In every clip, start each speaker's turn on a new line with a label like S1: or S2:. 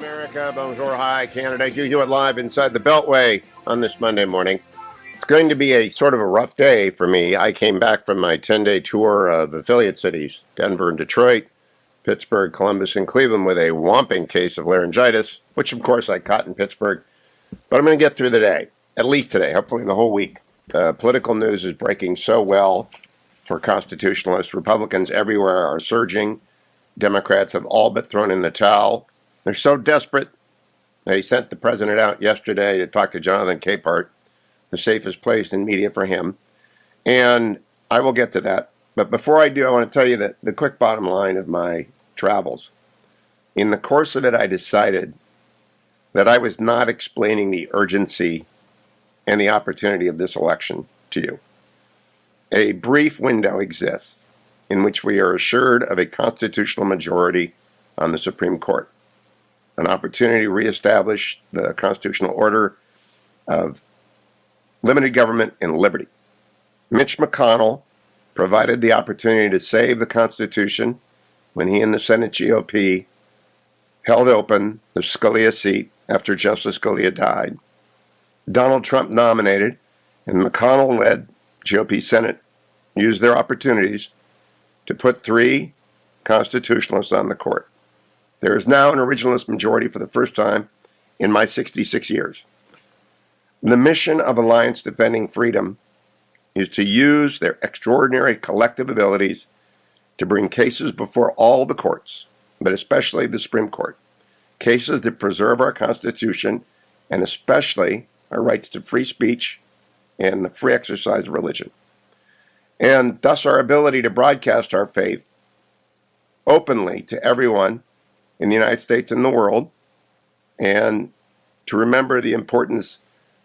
S1: America, bonjour, hi, Canada. Hugh Hewitt live inside the Beltway on this Monday morning. It's going to be a sort of a rough day for me. I came back from my 10-day tour of affiliate cities, Denver and Detroit, Pittsburgh, Columbus, and Cleveland, with a whomping case of laryngitis, which of course I caught in Pittsburgh. But I'm going to get through the day, at least today, hopefully the whole week. Political news is breaking so well for constitutionalists. Republicans everywhere are surging. Democrats have all but thrown in the towel. They're so desperate, they sent the president out yesterday to talk to Jonathan Capehart, the safest place in media for him. And I will get to that. But before I do, I want to tell you that the quick bottom line of my travels. In the course of it, I decided that I was not explaining the urgency and the opportunity of this election to you. A brief window exists in which we are assured of a constitutional majority on the Supreme Court. An opportunity to reestablish the constitutional order of limited government and liberty. Mitch McConnell provided the opportunity to save the Constitution when he and the Senate GOP held open the Scalia seat after Justice Scalia died. Donald Trump nominated, and McConnell-led GOP Senate used their opportunities to put 3 constitutionalists on the court. There is now an originalist majority for the first time in my 66 years. The mission of Alliance Defending Freedom is to use their extraordinary collective abilities to bring cases before all the courts, but especially the Supreme Court, cases that preserve our Constitution and especially our rights to free speech and the free exercise of religion, and thus our ability to broadcast our faith openly to everyone in the United States and the world, and to remember the importance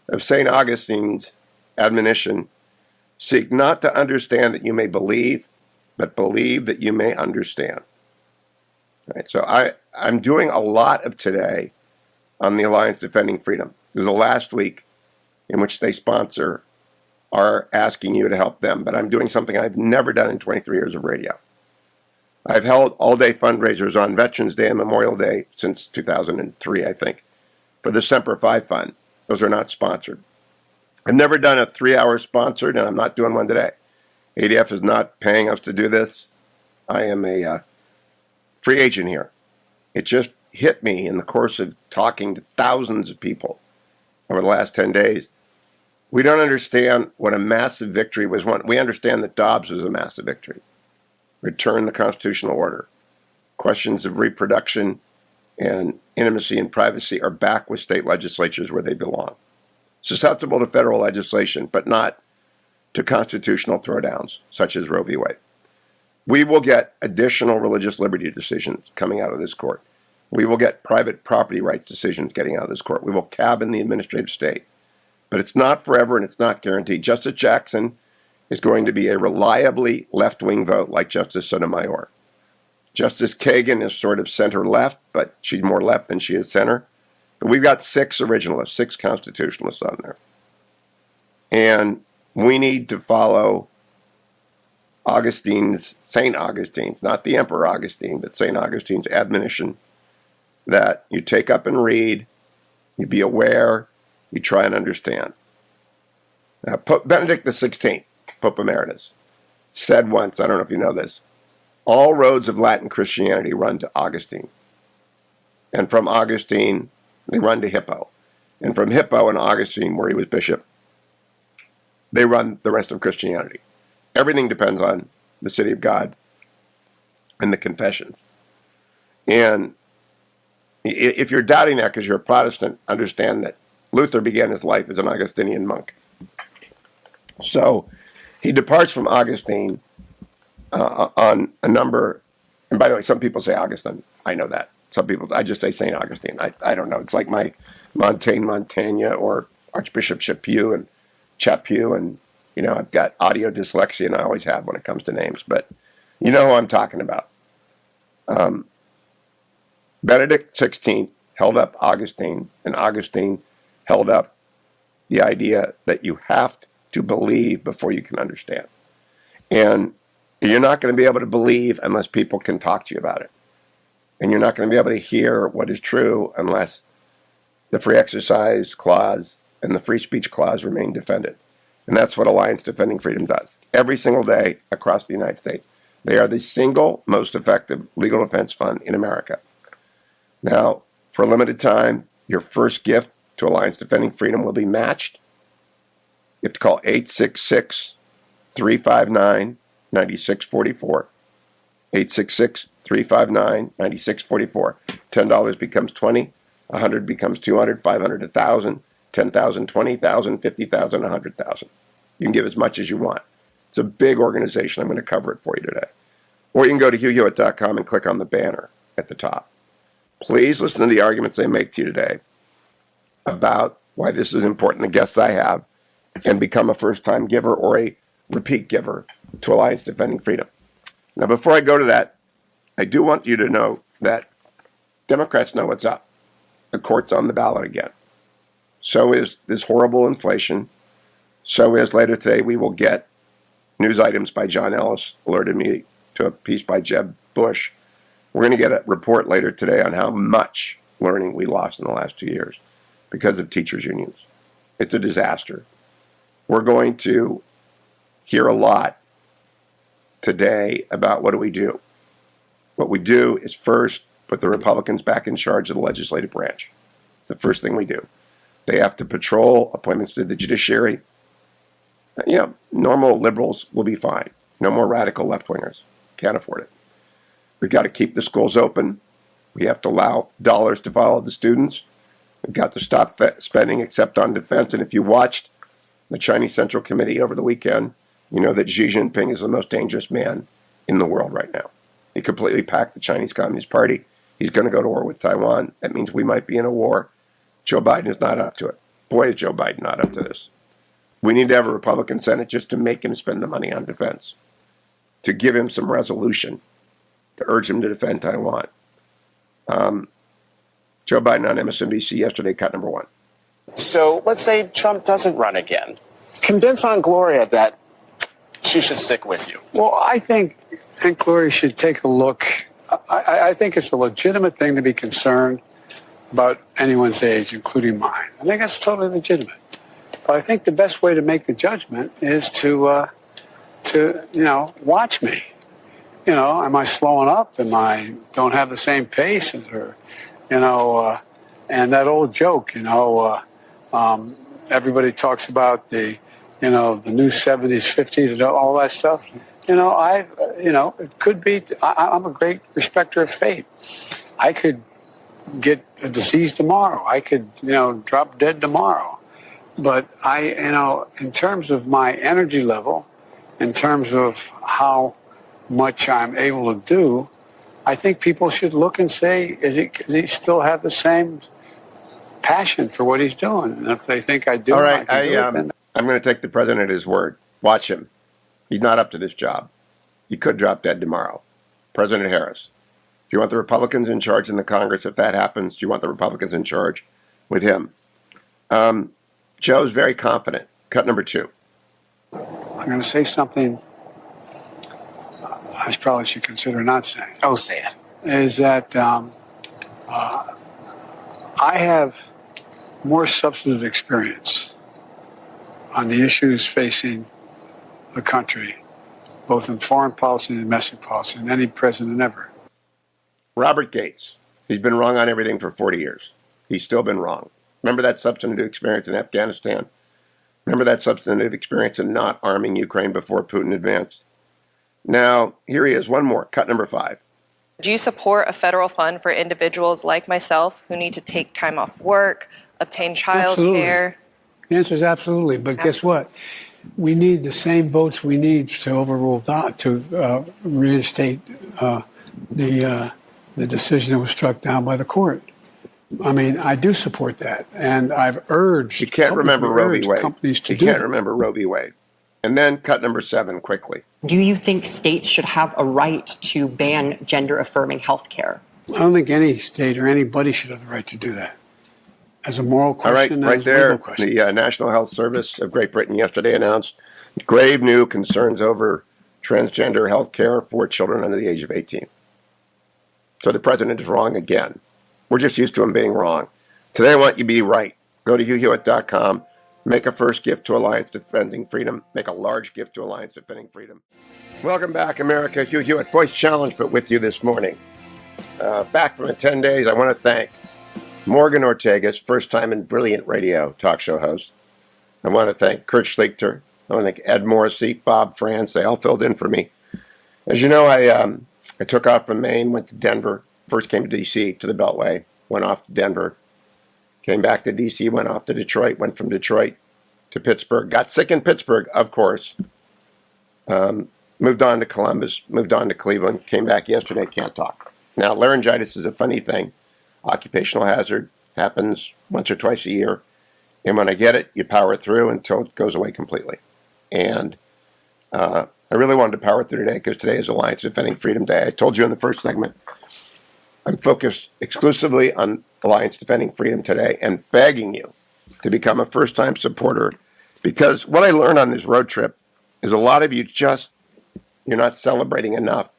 S1: of St. Augustine's admonition, seek not to understand that you may believe, but believe that you may understand. Right, so I'm doing a lot of today on the Alliance Defending Freedom. It was the last week in which they sponsor are asking you to help them, but I'm doing something I've never done in 23 years of radio. I've held all-day fundraisers on Veterans Day and Memorial Day since 2003, I think, for the Semper Fi Fund. Those are not sponsored. I've never done a 3-hour sponsored, and I'm not doing one today. ADF is not paying us to do this. I am a free agent here. It just hit me in the course of talking to thousands of people over the last 10 days. We don't understand what a massive victory was won. We understand that Dobbs was a massive victory. Return the constitutional order. Questions of reproduction and intimacy and privacy are back with state legislatures where they belong. Susceptible to federal legislation, but not to constitutional throwdowns, such as Roe v. Wade. We will get additional religious liberty decisions coming out of this court. We will get private property rights decisions getting out of this court. We will cabin the administrative state. But it's not forever and it's not guaranteed. Justice Jackson is going to be a reliably left-wing vote like Justice Sotomayor. Justice Kagan is sort of center-left, but she's more left than she is center. But we've got 6 originalists, 6 constitutionalists on there. And we need to follow St. Augustine's, not the Emperor Augustine, but St. Augustine's admonition that you take up and read, you be aware, you try and understand. Now, Pope Benedict XVI, Pope Emeritus, said once, I don't know if you know this, all roads of Latin Christianity run to Augustine. And from Augustine, they run to Hippo. And from Hippo and Augustine, where he was bishop, they run the rest of Christianity. Everything depends on the City of God and the confessions. And if you're doubting that because you're a Protestant, understand that Luther began his life as an Augustinian monk. So he departs from Augustine on a number, and by the way, some people say Augustine. I know that. Some people, I just say St. Augustine. I don't know. It's like my Montaigne or Archbishop Chaput, and I've got audio dyslexia, and I always have when it comes to names, but you know who I'm talking about. Benedict XVI held up Augustine, and Augustine held up the idea that you have to believe before you can understand. And you're not going to be able to believe unless people can talk to you about it. And you're not going to be able to hear what is true unless the free exercise clause and the free speech clause remain defended. And that's what Alliance Defending Freedom does. Every single day across the United States. They are the single most effective legal defense fund in America. Now, for a limited time, your first gift to Alliance Defending Freedom will be matched. You have to call 866-359-9644. 866-359-9644. $10 becomes $20, $100 becomes $200, $500 $1,000, $10,000 $20,000, $50,000 $100,000. You can give as much as you want. It's a big organization. I'm going to cover it for you today. Or you can go to hughhewitt.com and click on the banner at the top. Please listen to the arguments I make to you today about why this is important, the guests I have, and become a first-time giver or a repeat giver to Alliance Defending Freedom. Now, before I go to that, I do want you to know that Democrats know what's up. The court's on the ballot again. So is this horrible inflation. So is later today we will get news items by John Ellis, alerted me to a piece by Jeb Bush. We're going to get a report later today on how much learning we lost in the last 2 years because of teachers' unions. It's a disaster. We're going to hear a lot today about what do we do. What we do is first put the Republicans back in charge of the legislative branch. It's the first thing we do. They have to patrol appointments to the judiciary. You know, normal liberals will be fine. No more radical left-wingers. Can't afford it. We've got to keep the schools open. We have to allow dollars to follow the students. We've got to stop spending except on defense. And if you watched the Chinese Central Committee over the weekend, you know that Xi Jinping is the most dangerous man in the world right now. He completely packed the Chinese Communist Party. He's going to go to war with Taiwan. That means we might be in a war. Joe Biden is not up to it. Boy, is Joe Biden not up to this. We need to have a Republican Senate just to make him spend the money on defense, to give him some resolution, to urge him to defend Taiwan. Joe Biden on MSNBC yesterday, cut number one.
S2: So let's say Trump doesn't run again. Convince Aunt Gloria that she should stick with you.
S3: Well, I think Aunt Gloria should take a look. I think it's a legitimate thing to be concerned about anyone's age, including mine. I think that's totally legitimate. But I think the best way to make the judgment is to watch me. You know, am I slowing up? Am I don't have the same pace as her? And that old joke, everybody talks about the new 70s, 50s, and all that stuff. It could be, I'm a great respecter of fate. I could get a disease tomorrow. I could, drop dead tomorrow. But in terms of my energy level, in terms of how much I'm able to do, I think people should look and say, does he still have the same passion for what he's doing? And if they think I do,
S1: all right,
S3: I'm
S1: going to take the president at his word. Watch him. He's not up to this job. He could drop dead tomorrow. President Harris, do you want the Republicans in charge in the Congress if that happens? Do you want the Republicans in charge with him? Joe's very confident. Cut number two.
S3: I'm going to say something I probably should consider not saying.
S2: Oh, say it.
S3: Is that I have more substantive experience on the issues facing the country, both in foreign policy and domestic policy, than any president ever.
S1: Robert Gates. He's been wrong on everything for 40 years. He's still been wrong. Remember that substantive experience in Afghanistan? Remember that substantive experience in not arming Ukraine before Putin advanced? Now, here he is, one more, cut number 5.
S4: Do you support a federal fund for individuals like myself who need to take time off work, obtain child care?
S3: The answer is absolutely. But guess what? We need the same votes we need to overrule to reinstate the decision that was struck down by the court. I mean, I do support that, and I've urged.
S1: You can't remember Roe v. Wade.
S3: Companies to
S1: you
S3: do
S1: can't
S3: that.
S1: remember Roe v. Wade. And then cut number 7 quickly.
S5: Do you think states should have a right to ban gender-affirming health care?
S3: I don't think any state or anybody should have the right to do that. As a moral question,
S1: All right, right
S3: as a
S1: there,
S3: legal question.
S1: the National Health Service of Great Britain yesterday announced grave new concerns over transgender health care for children under the age of 18. So the president is wrong again. We're just used to him being wrong. Today I want you to be right. Go to hughhewitt.com. Make a first gift to Alliance Defending Freedom. Make a large gift to Alliance Defending Freedom. Welcome back, America. Hugh Hewitt, voice challenge, but with you this morning. Back from 10 days, I want to thank Morgan Ortega's first time in brilliant radio talk show host. I want to thank Kurt Schlichter. I want to thank Ed Morrissey, Bob France. They all filled in for me. As you know, I took off from Maine, went to Denver, first came to D.C., to the Beltway, went off to Denver, came back to D.C., went off to Detroit, went from Detroit to Pittsburgh, got sick in Pittsburgh, of course, moved on to Columbus, moved on to Cleveland, came back yesterday, can't talk. Now, laryngitis is a funny thing. Occupational hazard happens once or twice a year. And when I get it, you power through until it goes away completely. And I really wanted to power through today because today is Alliance Defending Freedom Day. I told you in the first segment, I'm focused exclusively on Alliance Defending Freedom today and begging you to become a first-time supporter, because what I learned on this road trip is a lot of you you're not celebrating enough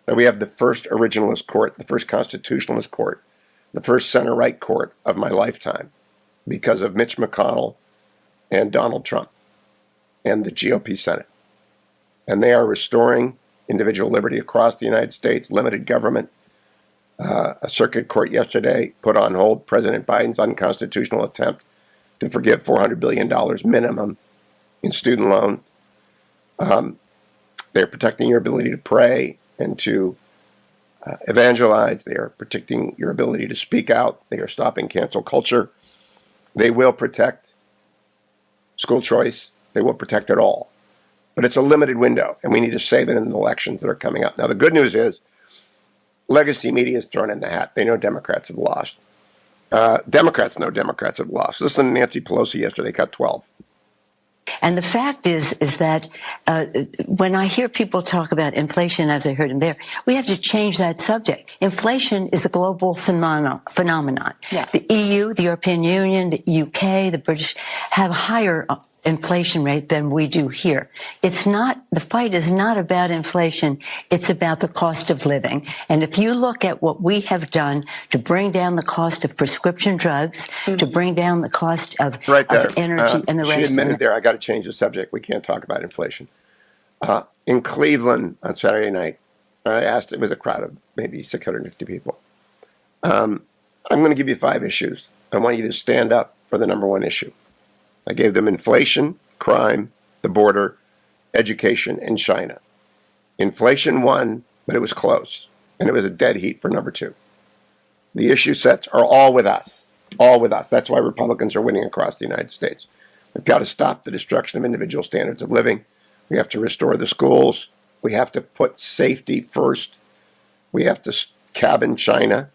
S1: that we have the first originalist court, the first constitutionalist court, the first center-right court of my lifetime because of Mitch McConnell and Donald Trump and the GOP Senate. And they are restoring individual liberty across the United States, limited government. A circuit court yesterday put on hold President Biden's unconstitutional attempt to forgive $400 billion minimum in student loan. They're protecting your ability to pray and to evangelize. They are protecting your ability to speak out. They are stopping cancel culture. They will protect school choice. They will protect it all. But it's a limited window, and we need to save it in the elections that are coming up. Now, the good news is legacy media is thrown in the hat. They know Democrats have lost. Democrats know Democrats have lost. Listen to Nancy Pelosi yesterday, cut 12.
S6: And the fact is that when I hear people talk about inflation, as I heard him there, we have to change that subject. Inflation is a global phenomenon. Yes. The EU, the European Union, the UK, the British have higher inflation rate than we do here. It's not, the fight is not about inflation. It's about the cost of living. And if you look at what we have done to bring down the cost of prescription drugs, to bring down the cost of energy and the rest.
S1: She admitted there, I got to change the subject. We can't talk about inflation. In Cleveland on Saturday night, I asked, it was a crowd of maybe 650 people. I'm going to give you 5 issues. I want you to stand up for the number one issue. I gave them inflation, crime, the border, education, and China. Inflation won, but it was close, and it was a dead heat for number 2. The issue sets are all with us, all with us. That's why Republicans are winning across the United States. We've got to stop the destruction of individual standards of living. We have to restore the schools. We have to put safety first. We have to cabin China,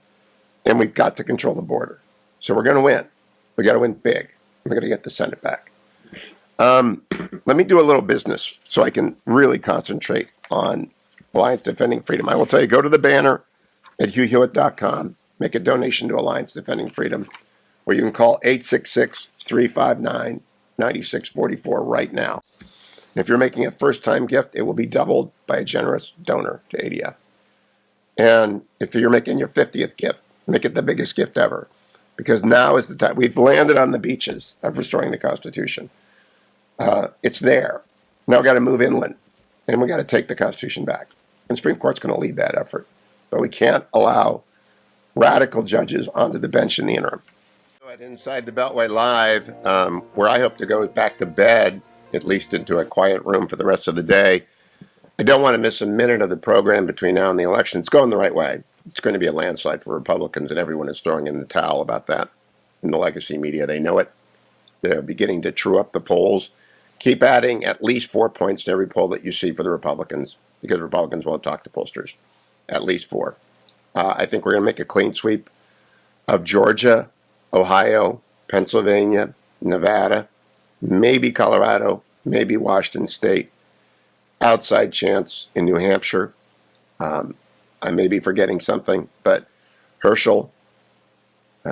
S1: and we've got to control the border. So we're going to win. We got to win big. We're going to get the Senate back. Let me do a little business so I can really concentrate on Alliance Defending Freedom. I will tell you, go to the banner at hughhewitt.com, make a donation to Alliance Defending Freedom, or you can call 866-359-9644 right now. If you're making a first-time gift, it will be doubled by a generous donor to ADF. And if you're making your 50th gift, make it the biggest gift ever. Because now is the time. We've landed on the beaches of restoring the Constitution. It's there. Now we've got to move inland, and we've got to take the Constitution back. And the Supreme Court's going to lead that effort. But we can't allow radical judges onto the bench in the interim. At Inside the Beltway Live, where I hope to go back to bed, at least into a quiet room for the rest of the day. I don't want to miss a minute of the program between now and the election. It's going the right way. It's going to be a landslide for Republicans, and everyone is throwing in the towel about that in the legacy media. They know it. They're beginning to true up the polls. Keep adding at least 4 points to every poll that you see for the Republicans, because Republicans won't talk to pollsters. At least 4. I think we're going to make a clean sweep of Georgia, Ohio, Pennsylvania, Nevada, maybe Colorado, maybe Washington State. Outside chance in New Hampshire. I may be forgetting something, but Herschel,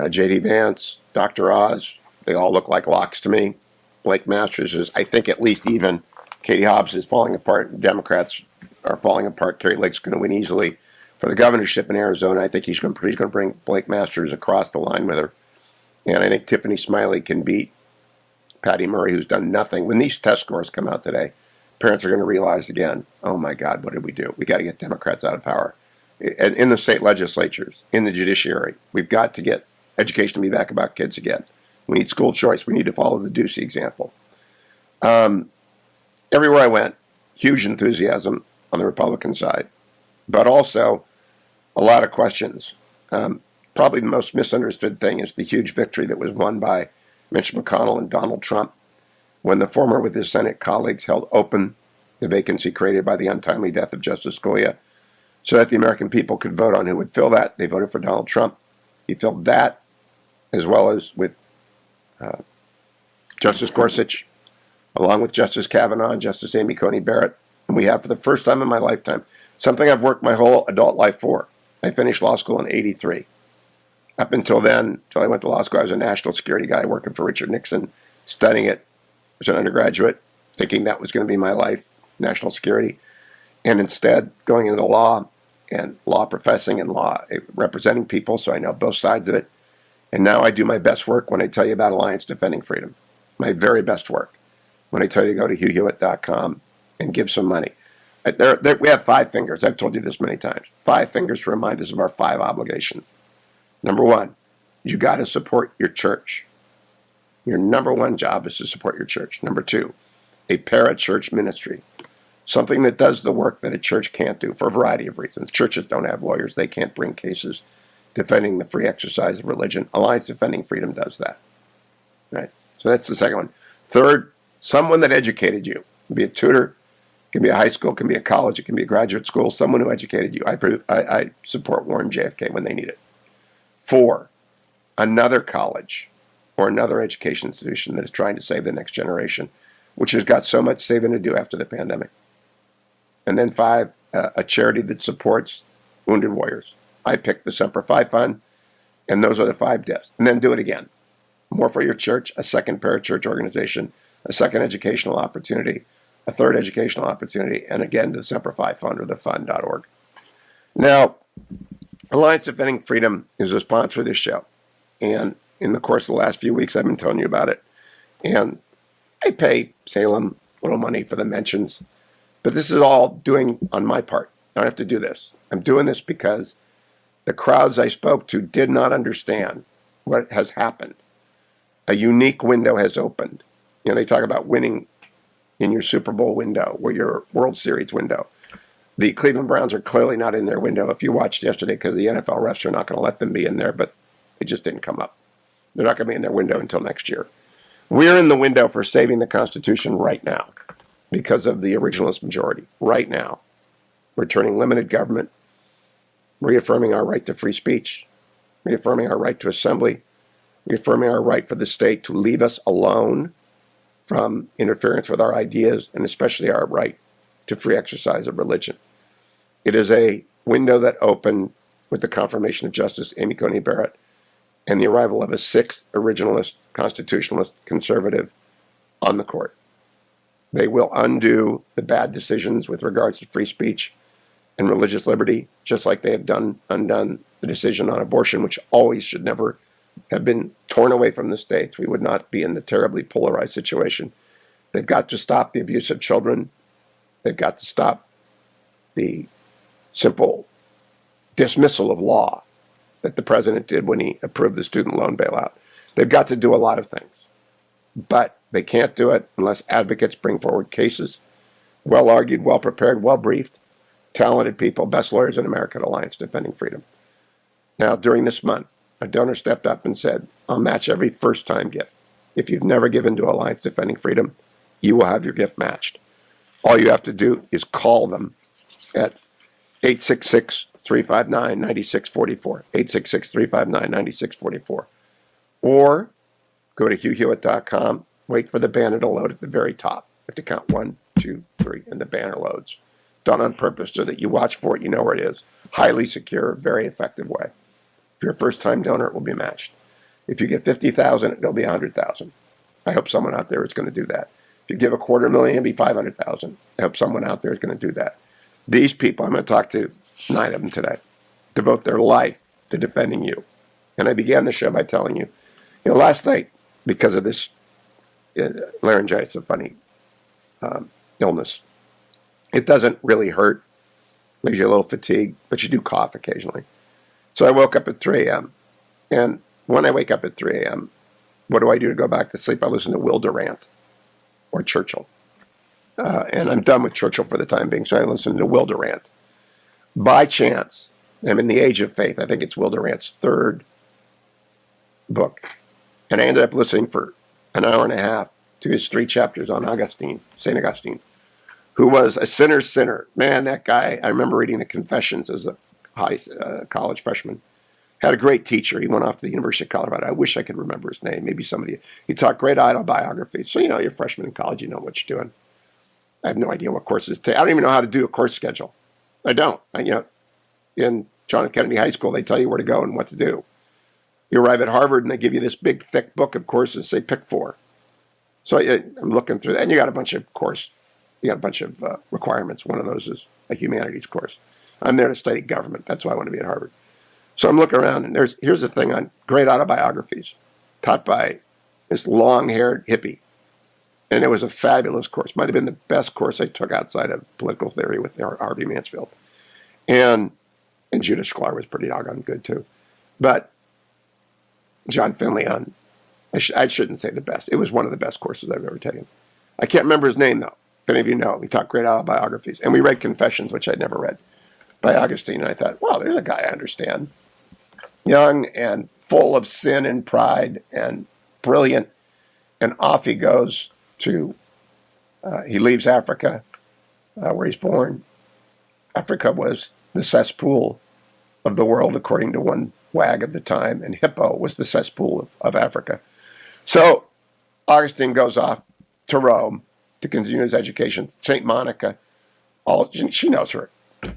S1: J.D. Vance, Dr. Oz, they all look like locks to me. Blake Masters is, I think, at least even. Katie Hobbs is falling apart. Democrats are falling apart. Carrie Lake's going to win easily. for the governorship in Arizona. I think he's going to bring Blake Masters across the line with her. And I think Tiffany Smiley can beat Patty Murray, who's done nothing. When these test scores come out today, parents are going to realize again, oh my God, what did we do? We got to get Democrats out of power. In the state legislatures, in the judiciary, we've got to get education to be back about kids again. We need school choice. We need to follow the Ducey example. Everywhere I went, huge enthusiasm on the Republican side, but also a lot of questions. Probably the most misunderstood thing is the huge victory that was won by Mitch McConnell and Donald Trump when the former with his Senate colleagues held open the vacancy created by the untimely death of Justice Scalia so that the American people could vote on who would fill that. They voted for Donald Trump. He filled that, as well as with Justice Gorsuch, along with Justice Kavanaugh and Justice Amy Coney Barrett. And we have, for the first time in my lifetime, something I've worked my whole adult life for. I finished law school in '83. Up until then, until I went to law school, I was a national security guy working for Richard Nixon, studying it as an undergraduate, thinking that was going to be my life, national security, and instead going into law and law professing and law representing people, so I know both sides of it. And now I do my best work when I tell you about Alliance Defending Freedom, my very best work, when I tell you to go to HughHewitt.com and give some money. We have 5 fingers. I've told you this many times. 5 fingers to remind us of our 5 obligations. Number 1, you got to support your church. Your number 1 job is to support your church. Number 2, a parachurch ministry, something that does the work that a church can't do for a variety of reasons. Churches don't have lawyers. They can't bring cases defending the free exercise of religion. Alliance Defending Freedom does that. Right? So that's the second one. Third, someone that educated you. It can be a tutor, it can be a high school, it can be a college, it can be a graduate school, someone who educated you. I support Warren JFK when they need it. 4, another college or another education institution that is trying to save the next generation, which has got so much saving to do after the pandemic. And then 5, a charity that supports wounded warriors. I picked the Semper Fi Fund, and those are the 5 deaths. And then do it again. More for your church, a second parachurch organization, a second educational opportunity, a third educational opportunity, and again, the Semper Fi Fund or the fund.org. Now, Alliance Defending Freedom is a sponsor of this show. And in the course of the last few weeks, I've been telling you about it. And I pay Salem a little money for the mentions. But this is all doing on my part. I don't have to do this. I'm doing this because the crowds I spoke to did not understand what has happened. A unique window has opened. You know, they talk about winning in your Super Bowl window or your World Series window. The Cleveland Browns are clearly not in their window. If you watched yesterday, because the NFL refs are not going to let them be in there, but it just didn't come up. They're not going to be in their window until next year. We're in the window for saving the Constitution right now because of the originalist majority. Right now. Returning limited government, reaffirming our right to free speech, reaffirming our right to assembly, reaffirming our right for the state to leave us alone from interference with our ideas, and especially our right to free exercise of religion. It is a window that opened with the confirmation of Justice Amy Coney Barrett and the arrival of a 6th originalist, constitutionalist, conservative on the court. They will undo the bad decisions with regards to free speech and religious liberty, just like they have undone the decision on abortion, which always should never have been torn away from the states. We would not be in the terribly polarized situation. They've got to stop the abuse of children. They've got to stop the simple dismissal of law that the president did when he approved the student loan bailout. They've got to do a lot of things, but they can't do it unless advocates bring forward cases, well argued, well prepared, well briefed, talented people, best lawyers in America at Alliance Defending Freedom. Now, during this month, a donor stepped up and said, I'll match every first-time gift. If you've never given to Alliance Defending Freedom, you will have your gift matched. All you have to do is call them at 866-359-9644, 866-359-9644, or go to HughHewitt.com, wait for the banner to load at the very top. You have to count 1, 2, 3, and the banner loads. Done on purpose so that you watch for it, you know where it is. Highly secure, very effective way. If you're a first-time donor, it will be matched. If you get $50,000, it'll be $100,000. I hope someone out there is going to do that. If you give $250,000, it'll be $500,000. I hope someone out there is going to do that. These people, I'm going to talk to 9 of them today. devote their life to defending you. And I began the show by telling you, last night, because of this laryngitis, a funny illness, it doesn't really hurt, leaves you a little fatigued, but you do cough occasionally. So I woke up at 3 a.m. And when I wake up at 3 a.m., what do I do to go back to sleep? I listen to Will Durant or Churchill. And I'm done with Churchill for the time being, so I listen to Will Durant. By chance, I'm in the Age of Faith. I think it's Will Durant's third book. And I ended up listening for an hour and a half to his 3 chapters on Augustine, St. Augustine, who was a sinner's sinner. Man, that guy, I remember reading the Confessions as a college freshman. Had a great teacher. He went off to the University of Colorado. I wish I could remember his name. Maybe somebody. He taught great autobiography. So, you're a freshman in college. You know what you're doing. I have no idea what courses to take. I don't even know how to do a course schedule. I don't. In John F. Kennedy High School, they tell you where to go and what to do. You arrive at Harvard, and they give you this big, thick book of courses. Say, pick 4. So I'm looking through that. And you got a bunch of requirements. One of those is a humanities course. I'm there to study government. That's why I want to be at Harvard. So I'm looking around, and here's a thing on great autobiographies, taught by this long-haired hippie. And it was a fabulous course. Might have been the best course I took outside of political theory with Harvey Mansfield. And Judah Schlar was pretty doggone good, too. But John Finley on, I shouldn't say the best. It was one of the best courses I've ever taken. I can't remember his name, though. If any of you know, we taught great autobiographies. And we read Confessions, which I'd never read, by Augustine. And I thought, wow, there's a guy I understand. Young and full of sin and pride and brilliant. And off he goes to, he leaves Africa, where he's born. Africa was the cesspool of the world, according to one wag of the time, and Hippo was the cesspool of Africa. So Augustine goes off to Rome to continue his education. St. Monica, she knows her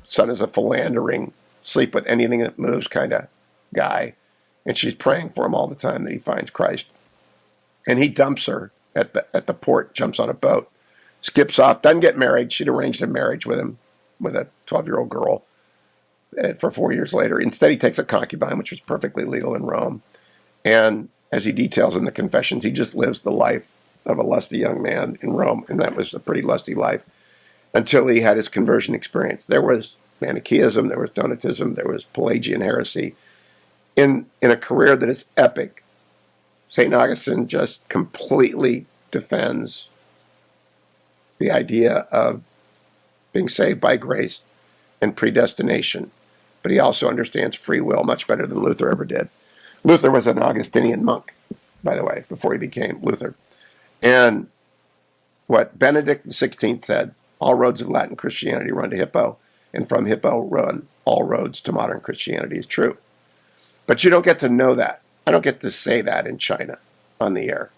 S1: son is a philandering, sleep with anything that moves kind of guy, and she's praying for him all the time that he finds Christ. And he dumps her at the port, jumps on a boat, skips off, doesn't get married. She'd arranged a marriage with him, with a 12-year-old girl, for 4 years later. Instead, he takes a concubine, which was perfectly legal in Rome. And as he details in the Confessions, he just lives the life of a lusty young man in Rome, and that was a pretty lusty life until he had his conversion experience. There was Manichaeism, there was Donatism, there was Pelagian heresy. In a career that is epic, St. Augustine just completely defends the idea of being saved by grace and predestination. But he also understands free will much better than Luther ever did. Luther was an Augustinian monk, by the way, before he became Luther. And what Benedict XVI said, all roads of Latin Christianity run to Hippo, and from Hippo run all roads to modern Christianity, is true. But you don't get to know that. I don't get to say that in China on the air.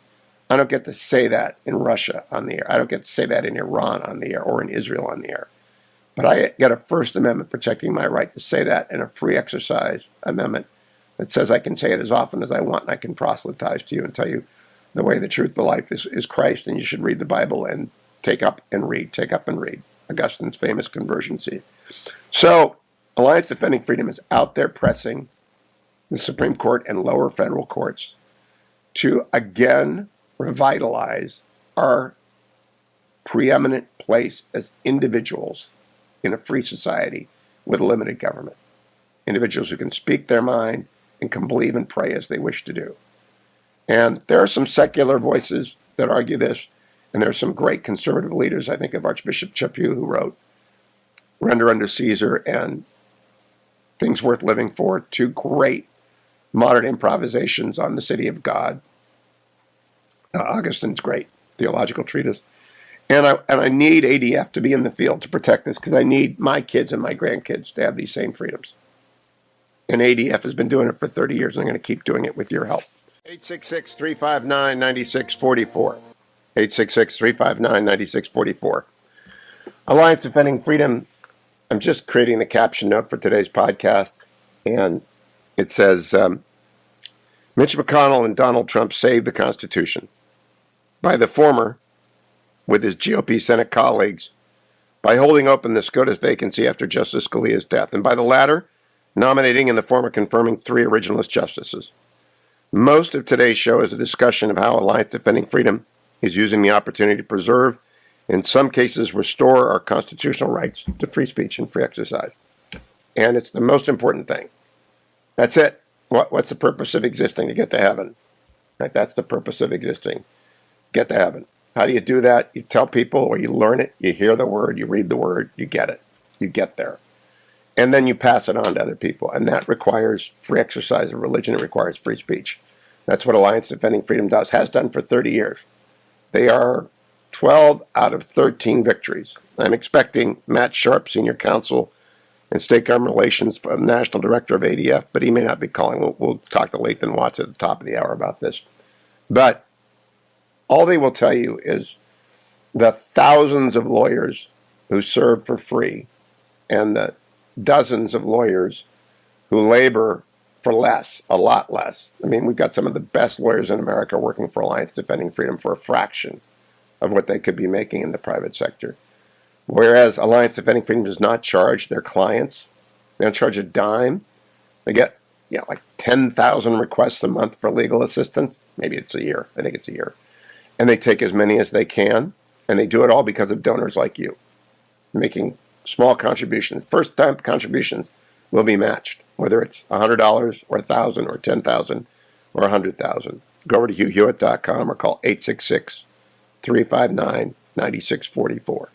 S1: I don't get to say that in Russia on the air. I don't get to say that in Iran on the air or in Israel on the air. But I get a First Amendment protecting my right to say that, and a free exercise amendment that says I can say it as often as I want, and I can proselytize to you and tell you the way, the truth, the life is Christ, and you should read the Bible and take up and read. Augustine's famous conversion seed. So Alliance Defending Freedom is out there pressing the Supreme Court and lower federal courts to again revitalize our preeminent place as individuals in a free society with limited government. Individuals who can speak their mind and can believe and pray as they wish to do. And there are some secular voices that argue this, and there are some great conservative leaders. I think of Archbishop Chaput, who wrote Render Unto Caesar and Things Worth Living For, 2 great modern improvisations on the city of God. Augustine's great theological treatise. And I need ADF to be in the field to protect this, because I need my kids and my grandkids to have these same freedoms. And ADF has been doing it for 30 years, and I'm going to keep doing it with your help. 866-359-9644. 866-359-9644. Alliance Defending Freedom. I'm just creating the caption note for today's podcast, and it says, Mitch McConnell and Donald Trump saved the Constitution. By the former, with his GOP Senate colleagues, by holding open the SCOTUS vacancy after Justice Scalia's death, and by the latter, nominating in the form of confirming 3 originalist justices. Most of today's show is a discussion of how Alliance Defending Freedom is using the opportunity to preserve, in some cases restore, our constitutional rights to free speech and free exercise. And it's the most important thing. That's it. What's the purpose of existing? To get to heaven. Right? That's the purpose of existing. Get to heaven. How do you do that? You tell people, or you learn it, you hear the word, you read the word, you get it. You get there. And then you pass it on to other people. And that requires free exercise of religion. It requires free speech. That's what Alliance Defending Freedom does, has done for 30 years. They are 12 out of 13 victories. I'm expecting Matt Sharp, Senior Counsel and State Government Relations, National Director of ADF, but he may not be calling. We'll talk to Lathan Watts at the top of the hour about this. But all they will tell you is the thousands of lawyers who serve for free and the dozens of lawyers who labor for less, a lot less. I mean, we've got some of the best lawyers in America working for Alliance Defending Freedom for a fraction of what they could be making in the private sector. Whereas Alliance Defending Freedom does not charge their clients. They don't charge a dime. They get like 10,000 requests a month for legal assistance. Maybe it's a year. I think it's a year. And they take as many as they can. And they do it all because of donors like you, making small contributions. First-time contributions will be matched, whether it's $100 or $1,000 or $10,000 or $100,000. Go over to HughHewitt.com or call 866-359-9644.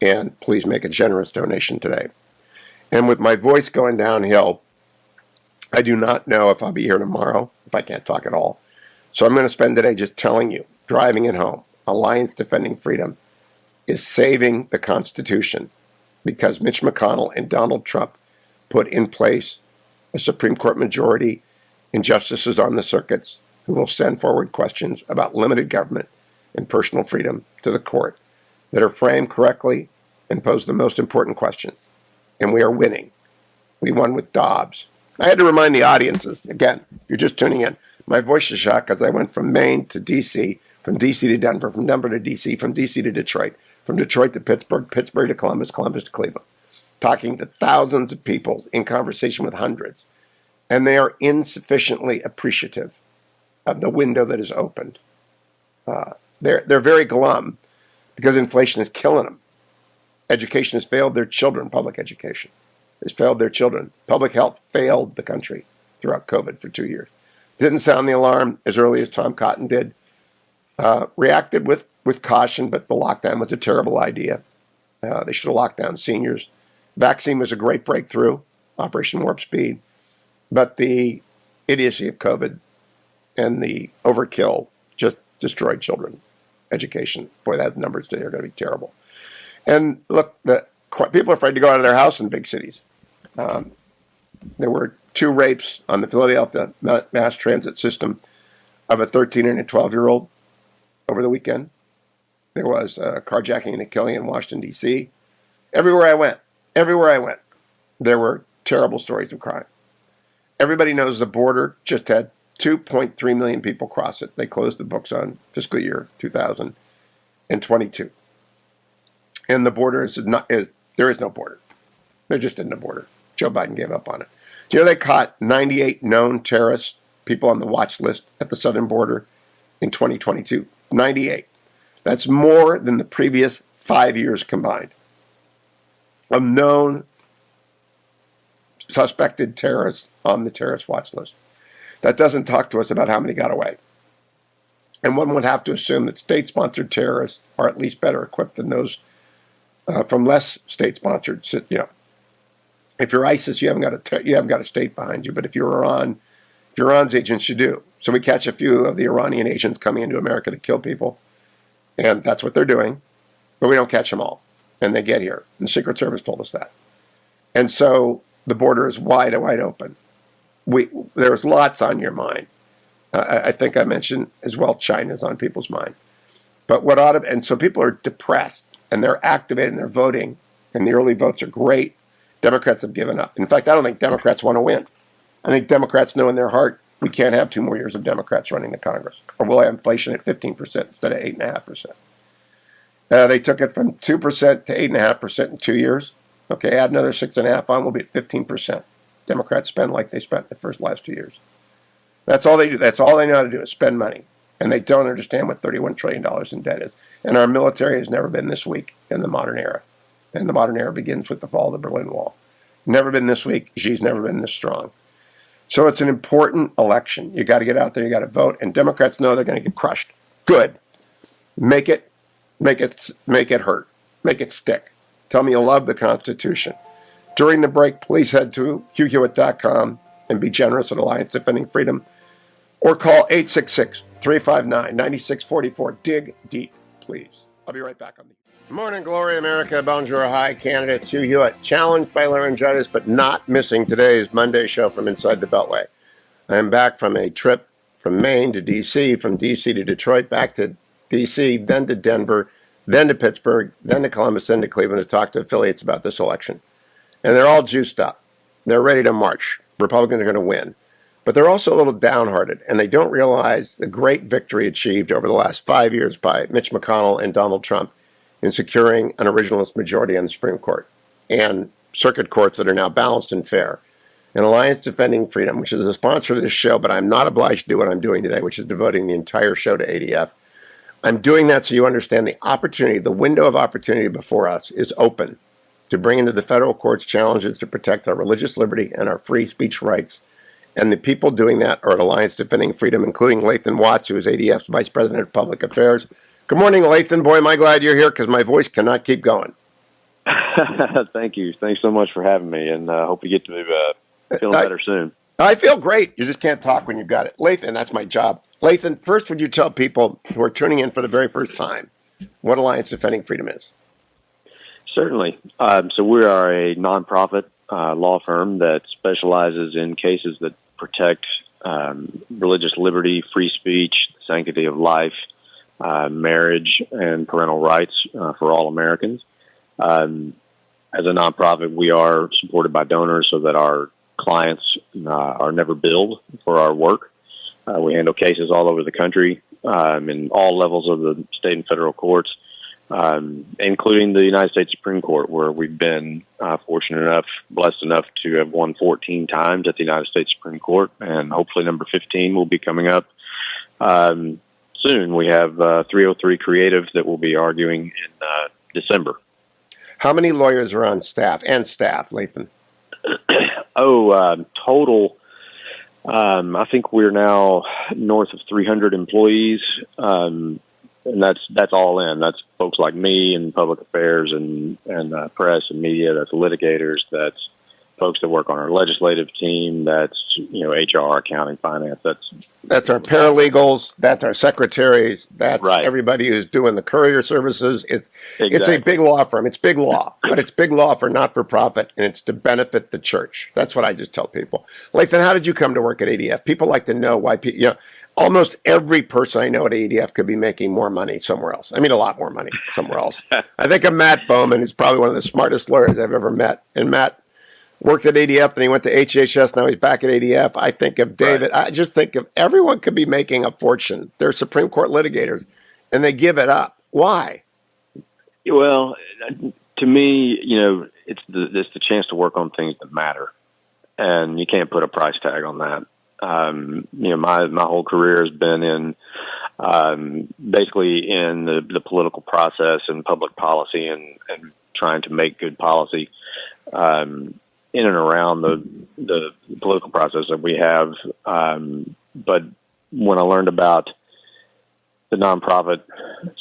S1: And please make a generous donation today. And with my voice going downhill, I do not know if I'll be here tomorrow, if I can't talk at all. So I'm going to spend today just telling you, driving it home, Alliance Defending Freedom is saving the Constitution because Mitch McConnell and Donald Trump put in place a Supreme Court majority and justices on the circuits who will send forward questions about limited government and personal freedom to the court that are framed correctly and pose the most important questions. And we are winning. We won with Dobbs. I had to remind the audiences, again, if you're just tuning in, my voice is shot because I went from Maine to D.C., from D.C. to Denver, from Denver to D.C., from D.C. to Detroit, from Detroit to Pittsburgh, Pittsburgh to Columbus, Columbus to Cleveland, talking to thousands of people in conversation with hundreds. And they are insufficiently appreciative of the window that is opened. They're very glum because inflation is killing them. Education has failed their children. Public education has failed their children. Public health failed the country throughout COVID for 2 years. Didn't sound the alarm as early as Tom Cotton did. Reacted with caution, but the lockdown was a terrible idea. They should have locked down seniors. Vaccine was a great breakthrough, Operation Warp Speed. But the idiocy of COVID and the overkill just destroyed children. Education. Boy, that numbers today are going to be terrible. And look, people are afraid to go out of their house in big cities. There were 2 rapes on the Philadelphia mass transit system of a 13 and a 12-year-old over the weekend. There was a carjacking and a killing in Washington, D.C. Everywhere I went, there were terrible stories of crime. Everybody knows the border just had 2.3 million people cross it. They closed the books on fiscal year 2022. And the border there is no border. There just isn't a border. Joe Biden gave up on it. Do you know they caught 98 known terrorists, people on the watch list at the southern border in 2022? 98. That's more than the previous 5 years combined of known suspected terrorists on the terrorist watch list. That doesn't talk to us about how many got away. And one would have to assume that state-sponsored terrorists are at least better equipped than those from less state-sponsored. If you're ISIS, you haven't got a state behind you. But if you're Iran's agents, you do. So we catch a few of the Iranian agents coming into America to kill people, and that's what they're doing. But we don't catch them all, and they get here. And the Secret Service told us that. And so the border is wide open. There's lots on your mind. I think I mentioned as well China's on people's mind. But and so people are depressed, and they're activated, and they're voting, and the early votes are great. Democrats have given up. In fact, I don't think Democrats want to win. I think Democrats know in their heart we can't have 2 more years of Democrats running the Congress, or we'll have inflation at 15% instead of 8.5%. They took it from 2% to 8.5% in 2 years. Okay, add another 6.5 on, we'll be at 15%. Democrats spend like they spent the last 2 years. That's all they do. That's all they know how to do is spend money. And they don't understand what $31 trillion in debt is. And our military has never been this weak in the modern era. And the modern era begins with the fall of the Berlin Wall. Never been this weak. Xi's never been this strong. So it's an important election. You got to get out there. You got to vote. And Democrats know they're going to get crushed. Good. Make it hurt. Make it stick. Tell me you love the Constitution. During the break, please head to hughhewitt.com and be generous at Alliance Defending Freedom, or call 866-359-9644. Dig deep, please. I'll be right back on the Morning Glory, America. Bonjour. Hi, Canada. Hugh Hewitt. Challenged by laryngitis, but not missing today's Monday show from inside the Beltway. I am back from a trip from Maine to D.C., from D.C. to Detroit, back to D.C., then to Denver, then to Pittsburgh, then to Columbus, then to Cleveland to talk to affiliates about this election. And they're all juiced up. They're ready to march. Republicans are going to win. But they're also a little downhearted, and they don't realize the great victory achieved over the last 5 years by Mitch McConnell and Donald Trump in securing an originalist majority on the Supreme Court and circuit courts that are now balanced and fair. And Alliance Defending Freedom, which is a sponsor of this show, but I'm not obliged to do what I'm doing today, which is devoting the entire show to ADF. I'm doing that so you understand the opportunity, the window of opportunity before us is open to bring into the federal courts challenges to protect our religious liberty and our free speech rights. And the people doing that are at Alliance Defending Freedom, including Lathan Watts, who is ADF's Vice President of Public Affairs. Good morning, Lathan. Boy, am I glad you're here because my voice cannot keep going.
S7: Thank you. Thanks so much for having me, and hope you get to feeling better soon.
S1: I feel great. You just can't talk when you've got it. Lathan, that's my job. Lathan, first, would you tell people who are tuning in for the very first time what Alliance Defending Freedom is?
S7: Certainly. So we are a nonprofit law firm that specializes in cases that protect religious liberty, free speech, sanctity of life, marriage, and parental rights for all Americans. As a nonprofit, we are supported by donors so that our clients are never billed for our work. We handle cases all over the country in all levels of the state and federal courts, including the United States Supreme Court, where we've been blessed enough to have won 14 times at the United States Supreme Court, and hopefully number 15 will be coming up soon. We have 303 creative that will be arguing in December.
S1: How many lawyers are on staff, Lathan?
S7: Total, I think we're now north of 300 employees, and that's all in. That's folks like me and public affairs and press and media. That's litigators. That's folks that work on our legislative team. That's HR, accounting, finance.
S1: That's our paralegals. That's our secretaries. That's
S7: right.
S1: Everybody who's doing the courier services. It's
S7: Exactly.
S1: a big law firm. It's big law, but it's big law for not-for-profit, and it's to benefit the church. That's what I just tell people. Lathan, how did you come to work at ADF? People like to know why. Almost every person I know at ADF could be making more money somewhere else. I mean, a lot more money somewhere else. I think of Matt Bowman, who's probably one of the smartest lawyers I've ever met, and Matt worked at ADF, then he went to HHS, now he's back at ADF. I think of David. Right. I just think of everyone could be making a fortune. They're Supreme Court litigators, and they give it up. Why?
S7: Well, to me, it's the chance to work on things that matter, and you can't put a price tag on that. My whole career has been in basically in the political process and public policy and trying to make good policy. In and around the political process that we have. But when I learned about the nonprofit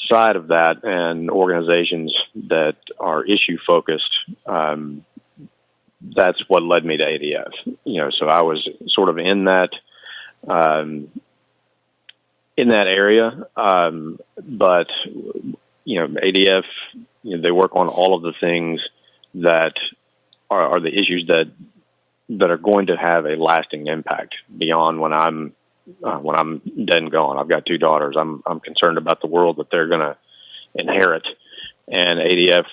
S7: side of that and organizations that are issue focused, that's what led me to ADF. So I was sort of in that area. But ADF, they work on all of the things that are the issues that are going to have a lasting impact beyond when I'm dead and gone. I've got 2 daughters. I'm concerned about the world that they're going to inherit, and ADF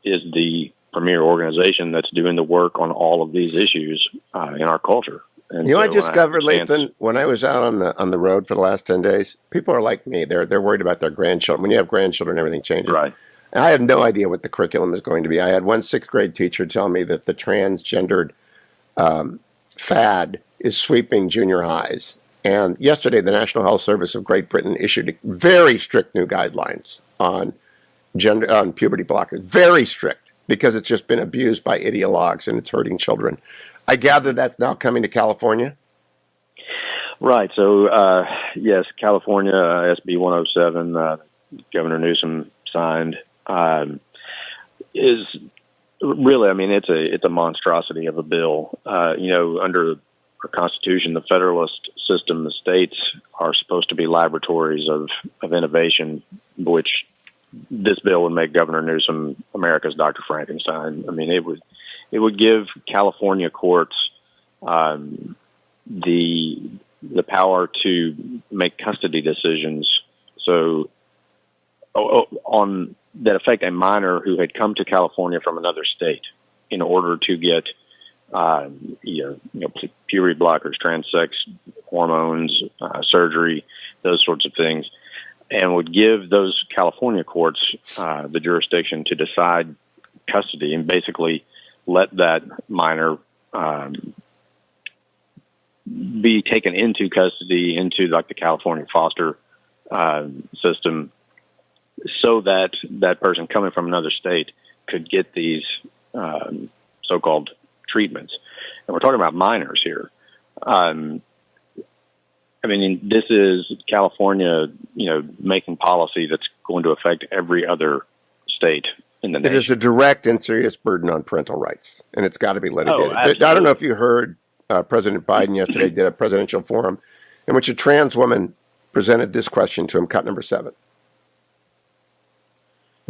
S7: is the premier organization that's doing the work on all of these issues in our culture. And
S1: I discovered, Lathan, when I was out on the road for the last 10 days, people are like me. They're worried about their grandchildren. When you have grandchildren, everything changes.
S7: Right.
S1: I have no idea what the curriculum is going to be. I had one 6th grade teacher tell me that the transgendered fad is sweeping junior highs. And yesterday, the National Health Service of Great Britain issued very strict new guidelines on puberty blockers. Very strict, because it's just been abused by ideologues and it's hurting children. I gather that's now coming to California?
S7: Right. So, yes, California, SB 107, Governor Newsom signed, is really, I mean, it's a monstrosity of a bill. Under our Constitution, the Federalist system, the states are supposed to be laboratories of innovation, which this bill would make Governor Newsom America's Dr. Frankenstein. I mean, it would give California courts the power to make custody decisions. So on that affect a minor who had come to California from another state in order to get puberty blockers, transsex hormones, surgery, those sorts of things, and would give those California courts the jurisdiction to decide custody and basically let that minor be taken into custody, into like the California foster system, so that that person coming from another state could get these so-called treatments. And we're talking about minors here. I mean, this is California, making policy that's going to affect every other state in the nation.
S1: It is a direct and serious burden on parental rights, and it's got to be litigated. I don't know if you heard President Biden yesterday did a presidential forum in which a trans woman presented this question to him, cut number 7.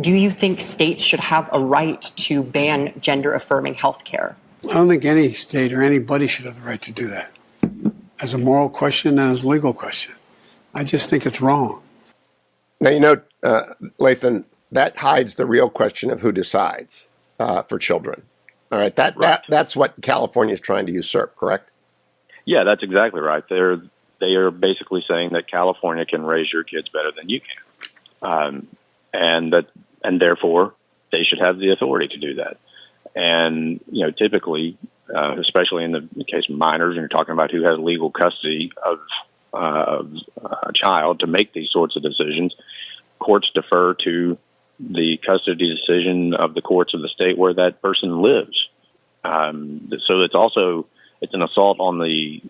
S5: Do you think states should have a right to ban gender-affirming health care?
S3: I don't think any state or anybody should have the right to do that, as a moral question and as a legal question. I just think it's wrong.
S1: Now, Lathan, that hides the real question of who decides for children. All right, that's what California is trying to usurp, correct?
S7: Yeah, that's exactly right. They are basically saying that California can raise your kids better than you can, and therefore they should have the authority to do that. And typically, especially in the case of minors, and you're talking about who has legal custody of a child to make these sorts of decisions, courts defer to the custody decision of the courts of the state where that person lives. So it's an assault on the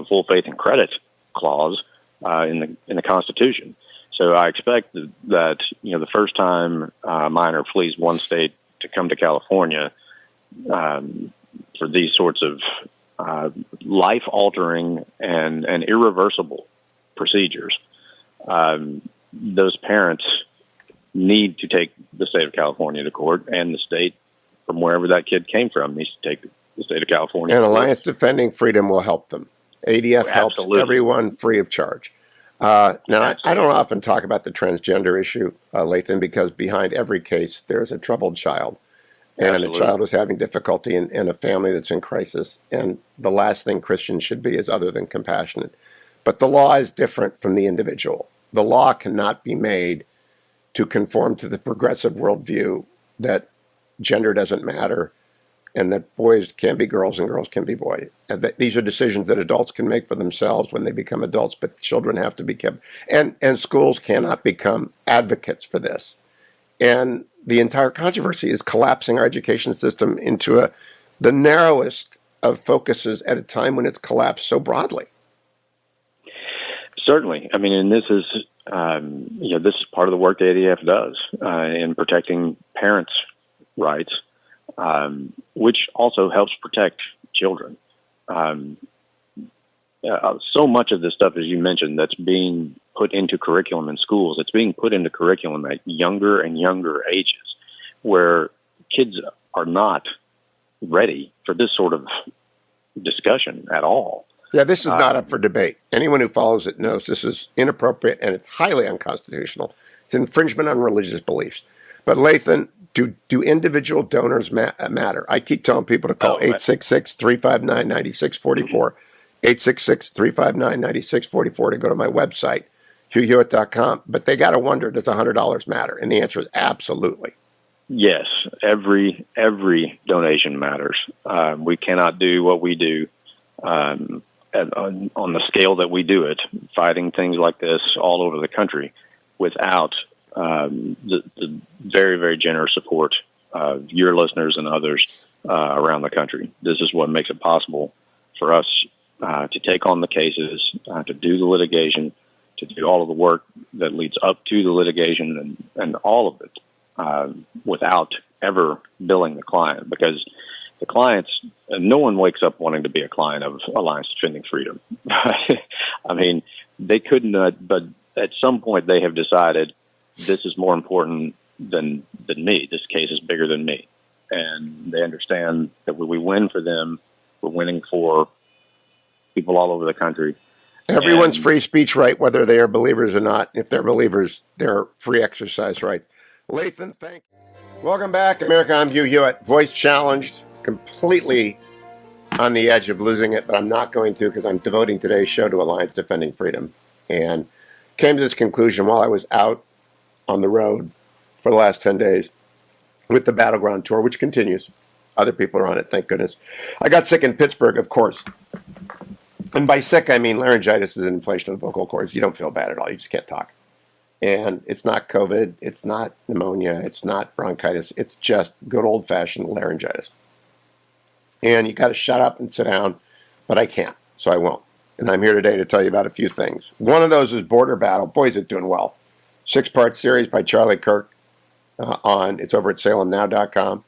S7: full faith and credit clause in the Constitution. So I expect that the first time a minor flees one state to come to California for these sorts of life-altering and irreversible procedures, those parents need to take the state of California to court, and the state from wherever that kid came from needs to take the state of California.
S1: And Alliance Defending Freedom will help them. ADF helps everyone free of charge. Now, I don't often talk about the transgender issue, Lathan, because behind every case there's a troubled child. And a child is having difficulty in a family that's in crisis. And the last thing Christians should be is other than compassionate. But the law is different from the individual. The law cannot be made to conform to the progressive worldview that gender doesn't matter and that boys can be girls and girls can be boys. And that these are decisions that adults can make for themselves when they become adults, but children have to be kept. And schools cannot become advocates for this. And the entire controversy is collapsing our education system into the narrowest of focuses at a time when it's collapsed so broadly.
S7: Certainly. I mean, and this is part of the work the ADF does in protecting parents' rights, which also helps protect children. So much of this stuff, as you mentioned, that's being put into curriculum in schools, it's being put into curriculum at younger and younger ages, where kids are not ready for this sort of discussion at all.
S1: Yeah, this is not up for debate. Anyone who follows it knows this is inappropriate and it's highly unconstitutional. It's infringement on religious beliefs. But Lathan, do individual donors matter? I keep telling people to call 866-359-9644, 866-359-9644 to go to my website, hughhewitt.com. But they got to wonder, does $100 matter? And the answer is absolutely.
S7: Yes, every donation matters. We cannot do what we do on the scale that we do it, fighting things like this all over the country without the very, very generous support of your listeners and others around the country. This is what makes it possible for us to take on the cases, to do the litigation, to do all of the work that leads up to the litigation and all of it without ever billing the client, because the clients, no one wakes up wanting to be a client of Alliance Defending Freedom. I mean, they couldn't, but at some point they have decided this is more important than me. This case is bigger than me. And they understand that when we win for them, we're winning for people all over the country.
S1: Everyone's free speech right, whether they are believers or not. If they're believers, they're free exercise right. Lathan, thank you. Welcome back, America. I'm Hugh Hewitt. Voice challenged, completely on the edge of losing it, but I'm not going to, because I'm devoting today's show to Alliance Defending Freedom. And came to this conclusion while I was out on the road for the last 10 days with the Battleground Tour, which continues. Other people are on it, thank goodness. I got sick in Pittsburgh, of course. And by sick, I mean laryngitis is an inflation of the vocal cords. You don't feel bad at all. You just can't talk. And it's not COVID. It's not pneumonia. It's not bronchitis. It's just good old-fashioned laryngitis. And you got to shut up and sit down, but I can't, so I won't. And I'm here today to tell you about a few things. One of those is Border Battle. Boy, is it doing well. 6-part series by Charlie Kirk it's over at salemnow.com.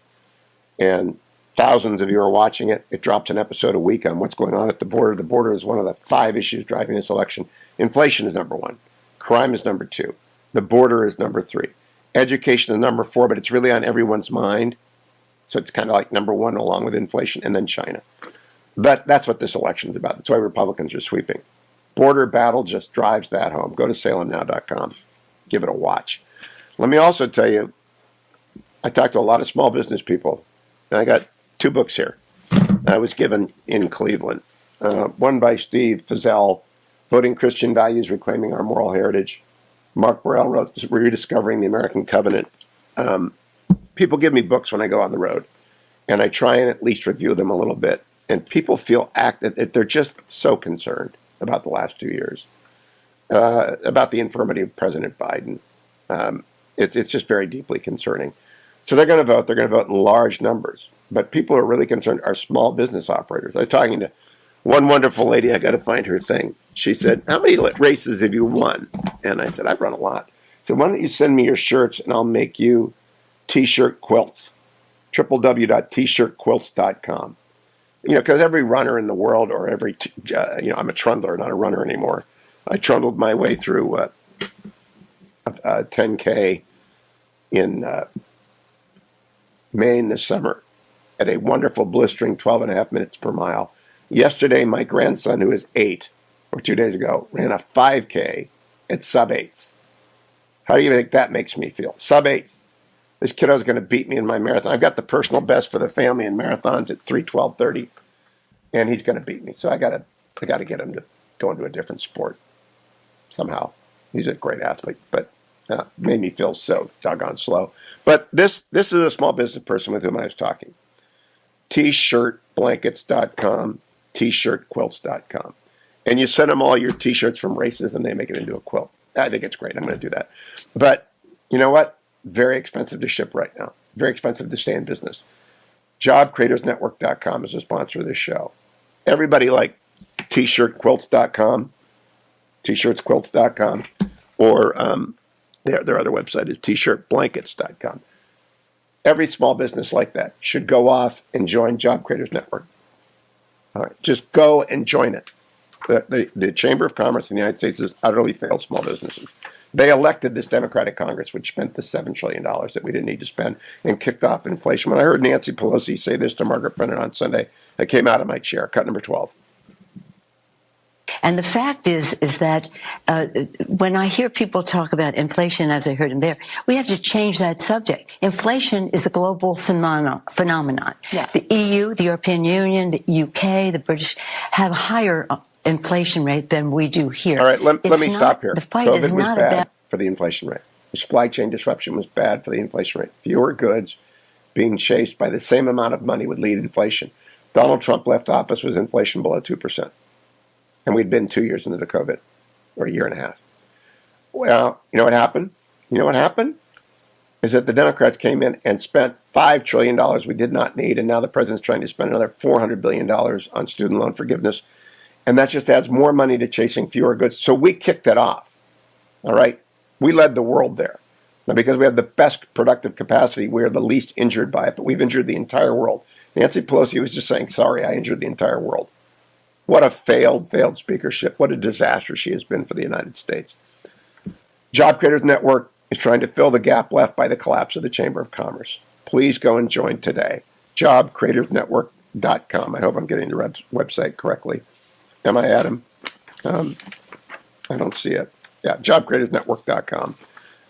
S1: And thousands of you are watching it. It drops an episode a week on what's going on at the border. The border is one of the 5 issues driving this election. Inflation is number 1. Crime is number 2. The border is number 3. Education is number 4, but it's really on everyone's mind. So it's kind of like number 1 along with inflation, and then China. But that's what this election is about. That's why Republicans are sweeping. Border Battle just drives that home. Go to salemnow.com. Give it a watch. Let me also tell you, I talked to a lot of small business people, and I got 2 books here I was given in Cleveland. One by Steve Fazell, Voting Christian Values, Reclaiming Our Moral Heritage. Mark Burrell wrote Rediscovering the American Covenant. People give me books when I go on the road, and I try and at least review them a little bit. And people feel that they're just so concerned about the last 2 years, about the infirmity of President Biden. It's just very deeply concerning. So they're going to vote. They're going to vote in large numbers. But people who are really concerned are small business operators. I was talking to one wonderful lady. I got to find her thing. She said, "How many races have you won?" And I said, "I've run a lot." So why don't you send me your shirts and I'll make you T-shirt quilts. www.tshirtquilts.com. Because every runner in the world, or I'm a trundler, not a runner anymore. I trundled my way through a 10K in Maine this summer at a wonderful blistering 12.5 minutes per mile. Yesterday, my grandson, who is 8, or 2 days ago, ran a 5K at sub-8s. How do you think that makes me feel? Sub-8s. This kiddo's going to beat me in my marathon. I've got the personal best for the family in marathons at 3:12:30, and he's going to beat me. So I got to get him to go into a different sport somehow. He's a great athlete, but made me feel so doggone slow. But this is a small business person with whom I was talking. Tshirtblankets.com, tshirtquilts.com. And you send them all your T-shirts from races, and they make it into a quilt. I think it's great. I'm going to do that. But you know what? Very expensive to ship right now. Very expensive to stay in business. JobCreatorsNetwork.com is a sponsor of this show. Everybody like tshirtquilts.com, tshirtsquilts.com, or their other website is tshirtblankets.com. Every small business like that should go off and join Job Creators Network. All right, just go and join it. The Chamber of Commerce in the United States has utterly failed small businesses. They elected this Democratic Congress, which spent the $7 trillion that we didn't need to spend, and kicked off inflation. When I heard Nancy Pelosi say this to Margaret Brennan on Sunday, I came out of my chair. Cut number 12.
S6: And the fact is that when I hear people talk about inflation, as I heard him there, we have to change that subject. Inflation is a global phenomenon.
S5: Yes.
S6: The EU, the European Union, the UK, the British have a higher inflation rate than we do here.
S1: All right, let me stop here.
S6: The fight
S1: COVID
S6: is
S1: was
S6: not
S1: bad
S6: about
S1: for the inflation rate. The supply chain disruption was bad for the inflation rate. Fewer goods being chased by the same amount of money would lead inflation. Donald Trump left office was inflation below 2%. And we'd been 2 years into the COVID, or a year and a half. Well, you know what happened? You know what happened? Is that the Democrats came in and spent $5 trillion we did not need, and now the president's trying to spend another $400 billion on student loan forgiveness. And that just adds more money to chasing fewer goods. So we kicked it off, all right? We led the world there. Now, because we have the best productive capacity, we're the least injured by it, but we've injured the entire world. Nancy Pelosi was just saying, sorry, I injured the entire world. What a failed speakership. What a disaster she has been for the United States. Job Creators Network is trying to fill the gap left by the collapse of the Chamber of Commerce. Please go and join today. JobCreatorsNetwork.com. I hope I'm getting the website correctly. Am I, Adam? I don't see it. Yeah, JobCreatorsNetwork.com.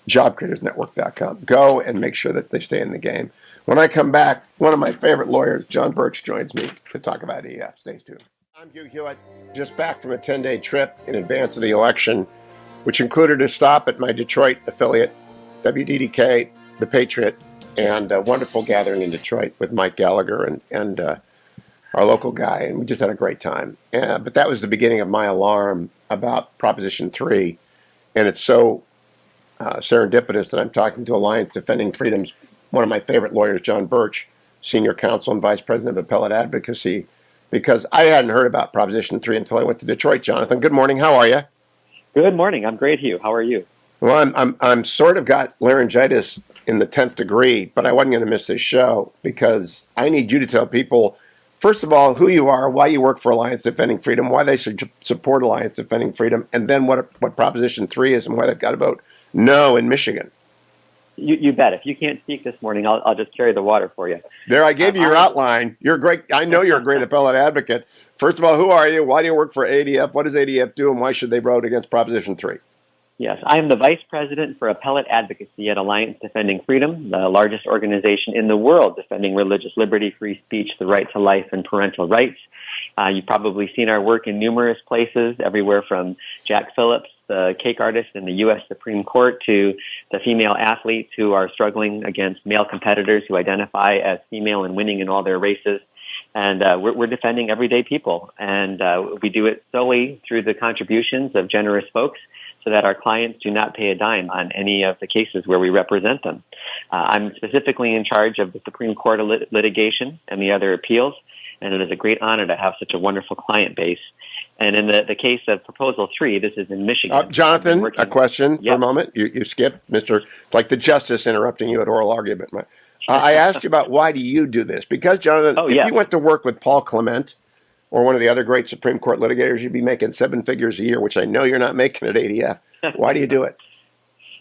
S1: JobCreatorsNetwork.com. Go and make sure that they stay in the game. When I come back, one of my favorite lawyers, John Bursch, joins me to talk about EF. Stay tuned. I'm Hugh Hewitt, just back from a 10-day trip in advance of the election, which included a stop at my Detroit affiliate, WDDK, The Patriot, and a wonderful gathering in Detroit with Mike Gallagher and our local guy, and we just had a great time. But that was the beginning of my alarm about Proposition 3, and it's so serendipitous that I'm talking to Alliance Defending Freedom's one of my favorite lawyers, John Bursch, Senior Counsel and Vice President of Appellate Advocacy, because I hadn't heard about Proposition 3 until I went to Detroit. Jonathan, good morning. How are you?
S8: Good morning. I'm great, Hugh. How are you?
S1: Well, I'm sort of got laryngitis in the 10th degree, but I wasn't going to miss this show because I need you to tell people, first of all, who you are, why you work for Alliance Defending Freedom, why they should support Alliance Defending Freedom, and then what Proposition 3 is and why they've got to vote no in Michigan.
S8: You bet. If you can't speak this morning, I'll just carry the water for you.
S1: There, I gave you your outline. You're great. I know you're a great appellate advocate. First of all, who are you? Why do you work for ADF? What does ADF do, and why should they vote against Proposition 3?
S8: Yes, I am the Vice President for Appellate Advocacy at Alliance Defending Freedom, the largest organization in the world defending religious liberty, free speech, the right to life, and parental rights. You've probably seen our work in numerous places, everywhere from Jack Phillips, the cake artist in the U.S. Supreme Court, to the female athletes who are struggling against male competitors who identify as female and winning in all their races. And we're defending everyday people. And we do it solely through the contributions of generous folks so that our clients do not pay a dime on any of the cases where we represent them. I'm specifically in charge of the Supreme Court litigation and the other appeals, and it is a great honor to have such a wonderful client base. And in the case of Proposal 3, this is in Michigan.
S1: Jonathan, a question for a moment. You skipped, Mr. It's like the justice interrupting you at oral argument. I asked you about why do you do this? Because, Jonathan, if you went to work with Paul Clement or one of the other great Supreme Court litigators, you'd be making 7 figures a year, which I know you're not making at ADF. Why do you do it?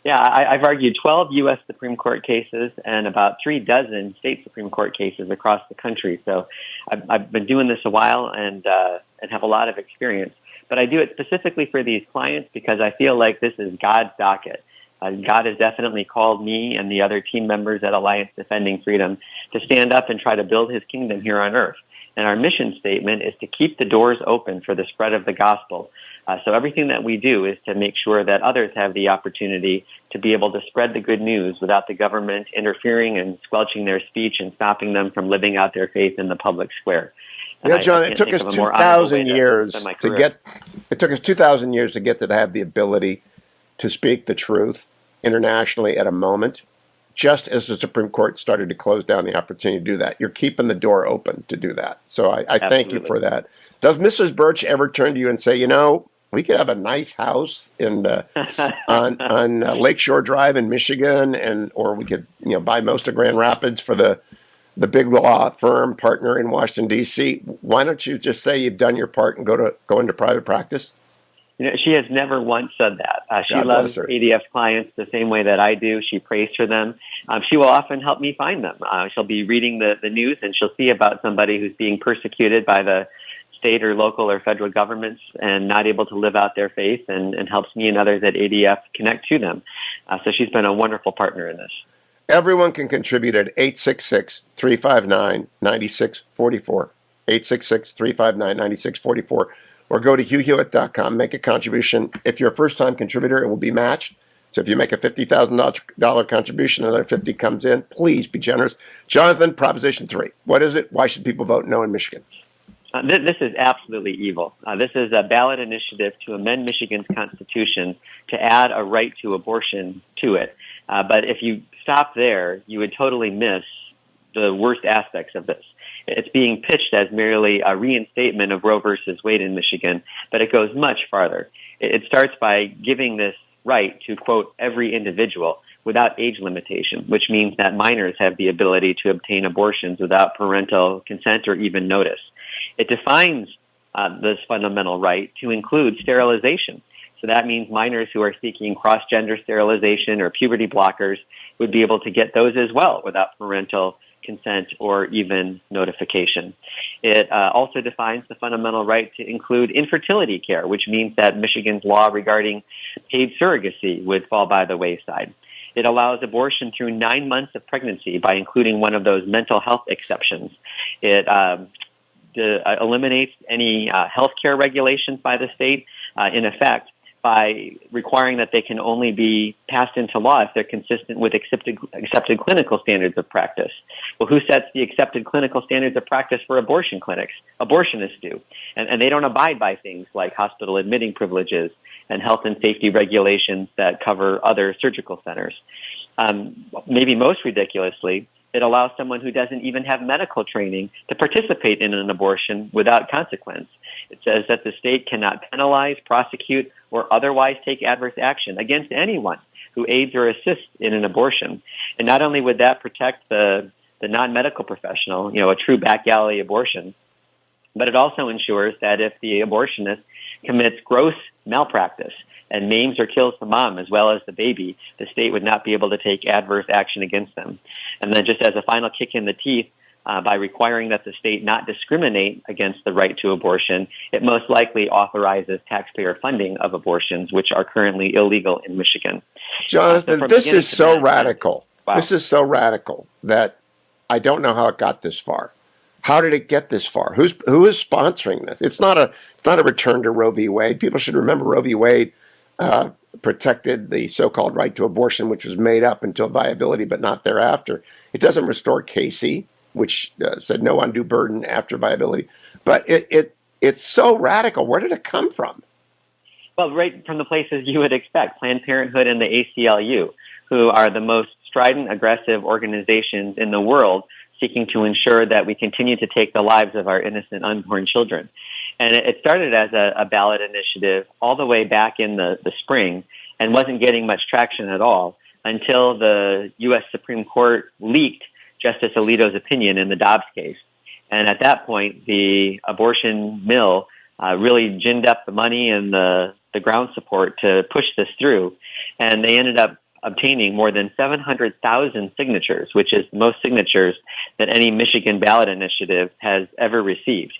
S8: Yeah, I've argued 12 U.S. Supreme Court cases and about 36 state Supreme Court cases across the country. So I've been doing this a while and have a lot of experience. But I do it specifically for these clients because I feel like this is God's docket. God has definitely called me and the other team members at Alliance Defending Freedom to stand up and try to build his kingdom here on earth. And our mission statement is to keep the doors open for the spread of the gospel. So everything that we do is to make sure that others have the opportunity to be able to spread the good news without the government interfering and squelching their speech and stopping them from living out their faith in the public square.
S1: Yeah, John, it took us 2,000 years to get. It took us 2,000 years to get to have the ability to speak the truth internationally at a moment, just as the Supreme Court started to close down the opportunity to do that. You're keeping the door open to do that. So I thank you for that. Does Mrs. Bursch ever turn to you and say, we could have a nice house in on Lakeshore Drive in Michigan, or we could buy most of Grand Rapids for the big law firm partner in Washington, D.C. Why don't you just say you've done your part and go into private practice?
S8: She has never once said that. She loves ADF clients the same way that I do. She prays for them. She will often help me find them. She'll be reading the news and she'll see about somebody who's being persecuted by the state or local or federal governments and not able to live out their faith, and helps me and others at ADF connect to them. So she's been a wonderful partner in this.
S1: Everyone can contribute at 866-359-9644, 866-359-9644, or go to HughHewitt.com, make a contribution. If you're a first-time contributor, it will be matched. So if you make a $50,000 contribution, another 50 comes in, please be generous. Jonathan, Proposition 3. What is it? Why should people vote no in Michigan?
S8: This is absolutely evil. This is a ballot initiative to amend Michigan's Constitution to add a right to abortion to it. But if you stop there, you would totally miss the worst aspects of this. It's being pitched as merely a reinstatement of Roe versus Wade in Michigan, but it goes much farther. It starts by giving this right to, quote, every individual without age limitation, which means that minors have the ability to obtain abortions without parental consent or even notice. It defines this fundamental right to include sterilization. So that means minors who are seeking cross-gender sterilization or puberty blockers would be able to get those as well without parental consent or even notification. It also defines the fundamental right to include infertility care, which means that Michigan's law regarding paid surrogacy would fall by the wayside. It allows abortion through 9 months of pregnancy by including one of those mental health exceptions. It eliminates any health care regulations by the state, in effect, by requiring that they can only be passed into law if they're consistent with accepted clinical standards of practice. Well, who sets the accepted clinical standards of practice for abortion clinics? Abortionists do. And they don't abide by things like hospital admitting privileges and health and safety regulations that cover other surgical centers. Maybe most ridiculously, it allows someone who doesn't even have medical training to participate in an abortion without consequence. It says that the state cannot penalize, prosecute, or otherwise take adverse action against anyone who aids or assists in an abortion. And not only would that protect the non-medical professional, a true back alley abortion, but it also ensures that if the abortionist commits gross malpractice and maims or kills the mom as well as the baby, the state would not be able to take adverse action against them. And then just as a final kick in the teeth, by requiring that the state not discriminate against the right to abortion, it most likely authorizes taxpayer funding of abortions, which are currently illegal in Michigan.
S1: Jonathan, this is so radical. Wow. This is so radical that I don't know how it got this far. How did it get this far? Who is sponsoring this? It's not a return to Roe v. Wade. People should remember Roe v. Wade protected the so-called right to abortion, which was made up until viability, but not thereafter. It doesn't restore Casey, which said no undue burden after viability. But it's so radical. Where did it come from?
S8: Well, right from the places you would expect, Planned Parenthood and the ACLU, who are the most strident, aggressive organizations in the world seeking to ensure that we continue to take the lives of our innocent unborn children. And it started as a ballot initiative all the way back in the spring and wasn't getting much traction at all until the U.S. Supreme Court leaked Justice Alito's opinion in the Dobbs case. And at that point, the abortion mill really ginned up the money and the ground support to push this through. And they ended up obtaining more than 700,000 signatures, which is the most signatures that any Michigan ballot initiative has ever received.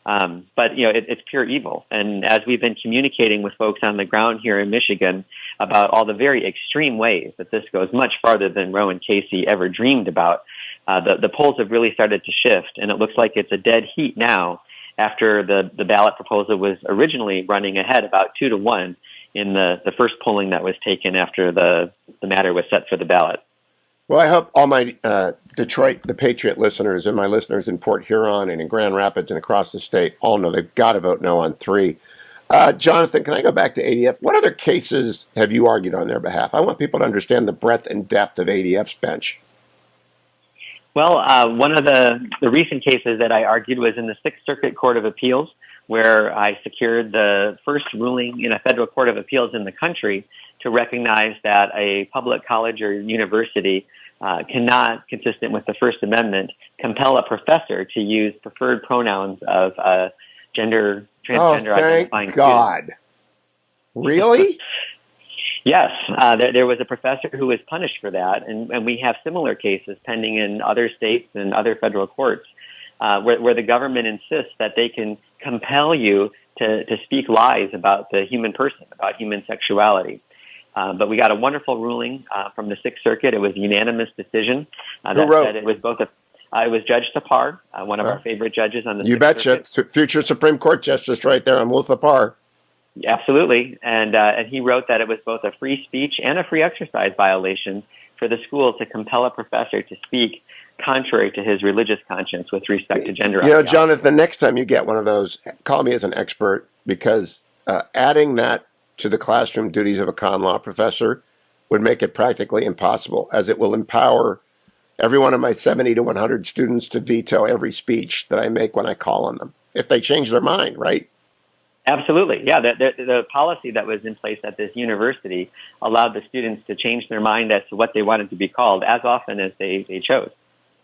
S8: But, it's pure evil. And as we've been communicating with folks on the ground here in Michigan about all the very extreme ways that this goes much farther than Roe and Casey ever dreamed about, the polls have really started to shift, and it looks like it's a dead heat now after the ballot proposal was originally running ahead about 2-1 in the first polling that was taken after the matter was set for the ballot.
S1: Well, I hope all my Detroit, the Patriot listeners and my listeners in Port Huron and in Grand Rapids and across the state all know they've got to vote no on 3. Jonathan, can I go back to ADF? What other cases have you argued on their behalf? I want people to understand the breadth and depth of ADF's bench.
S8: Well, one of the recent cases that I argued was in the Sixth Circuit Court of Appeals, where I secured the first ruling in a federal court of appeals in the country to recognize that a public college or university cannot, consistent with the First Amendment, compel a professor to use preferred pronouns of transgender identifying
S1: thank God.
S8: students.
S1: Really?
S8: Yes, there was a professor who was punished for that, and we have similar cases pending in other states and other federal courts where the government insists that they can compel you to speak lies about the human person, about human sexuality. But we got a wonderful ruling from the Sixth Circuit. It was a unanimous decision that said it was it was Judge Tapar, one of our favorite judges on the Sixth Circuit.
S1: You betcha. Future Supreme Court Justice right there. I'm with Tapar.
S8: Absolutely. And he wrote that it was both a free speech and a free exercise violation for the school to compel a professor to speak contrary to his religious conscience with respect to gender ideology.
S1: Jonathan, next time you get one of those, call me as an expert, because adding that to the classroom duties of a con law professor would make it practically impossible, as it will empower every one of my 70 to 100 students to veto every speech that I make when I call on them, if they change their mind, right?
S8: Absolutely. Yeah, the policy that was in place at this university allowed the students to change their mind as to what they wanted to be called as often as they chose.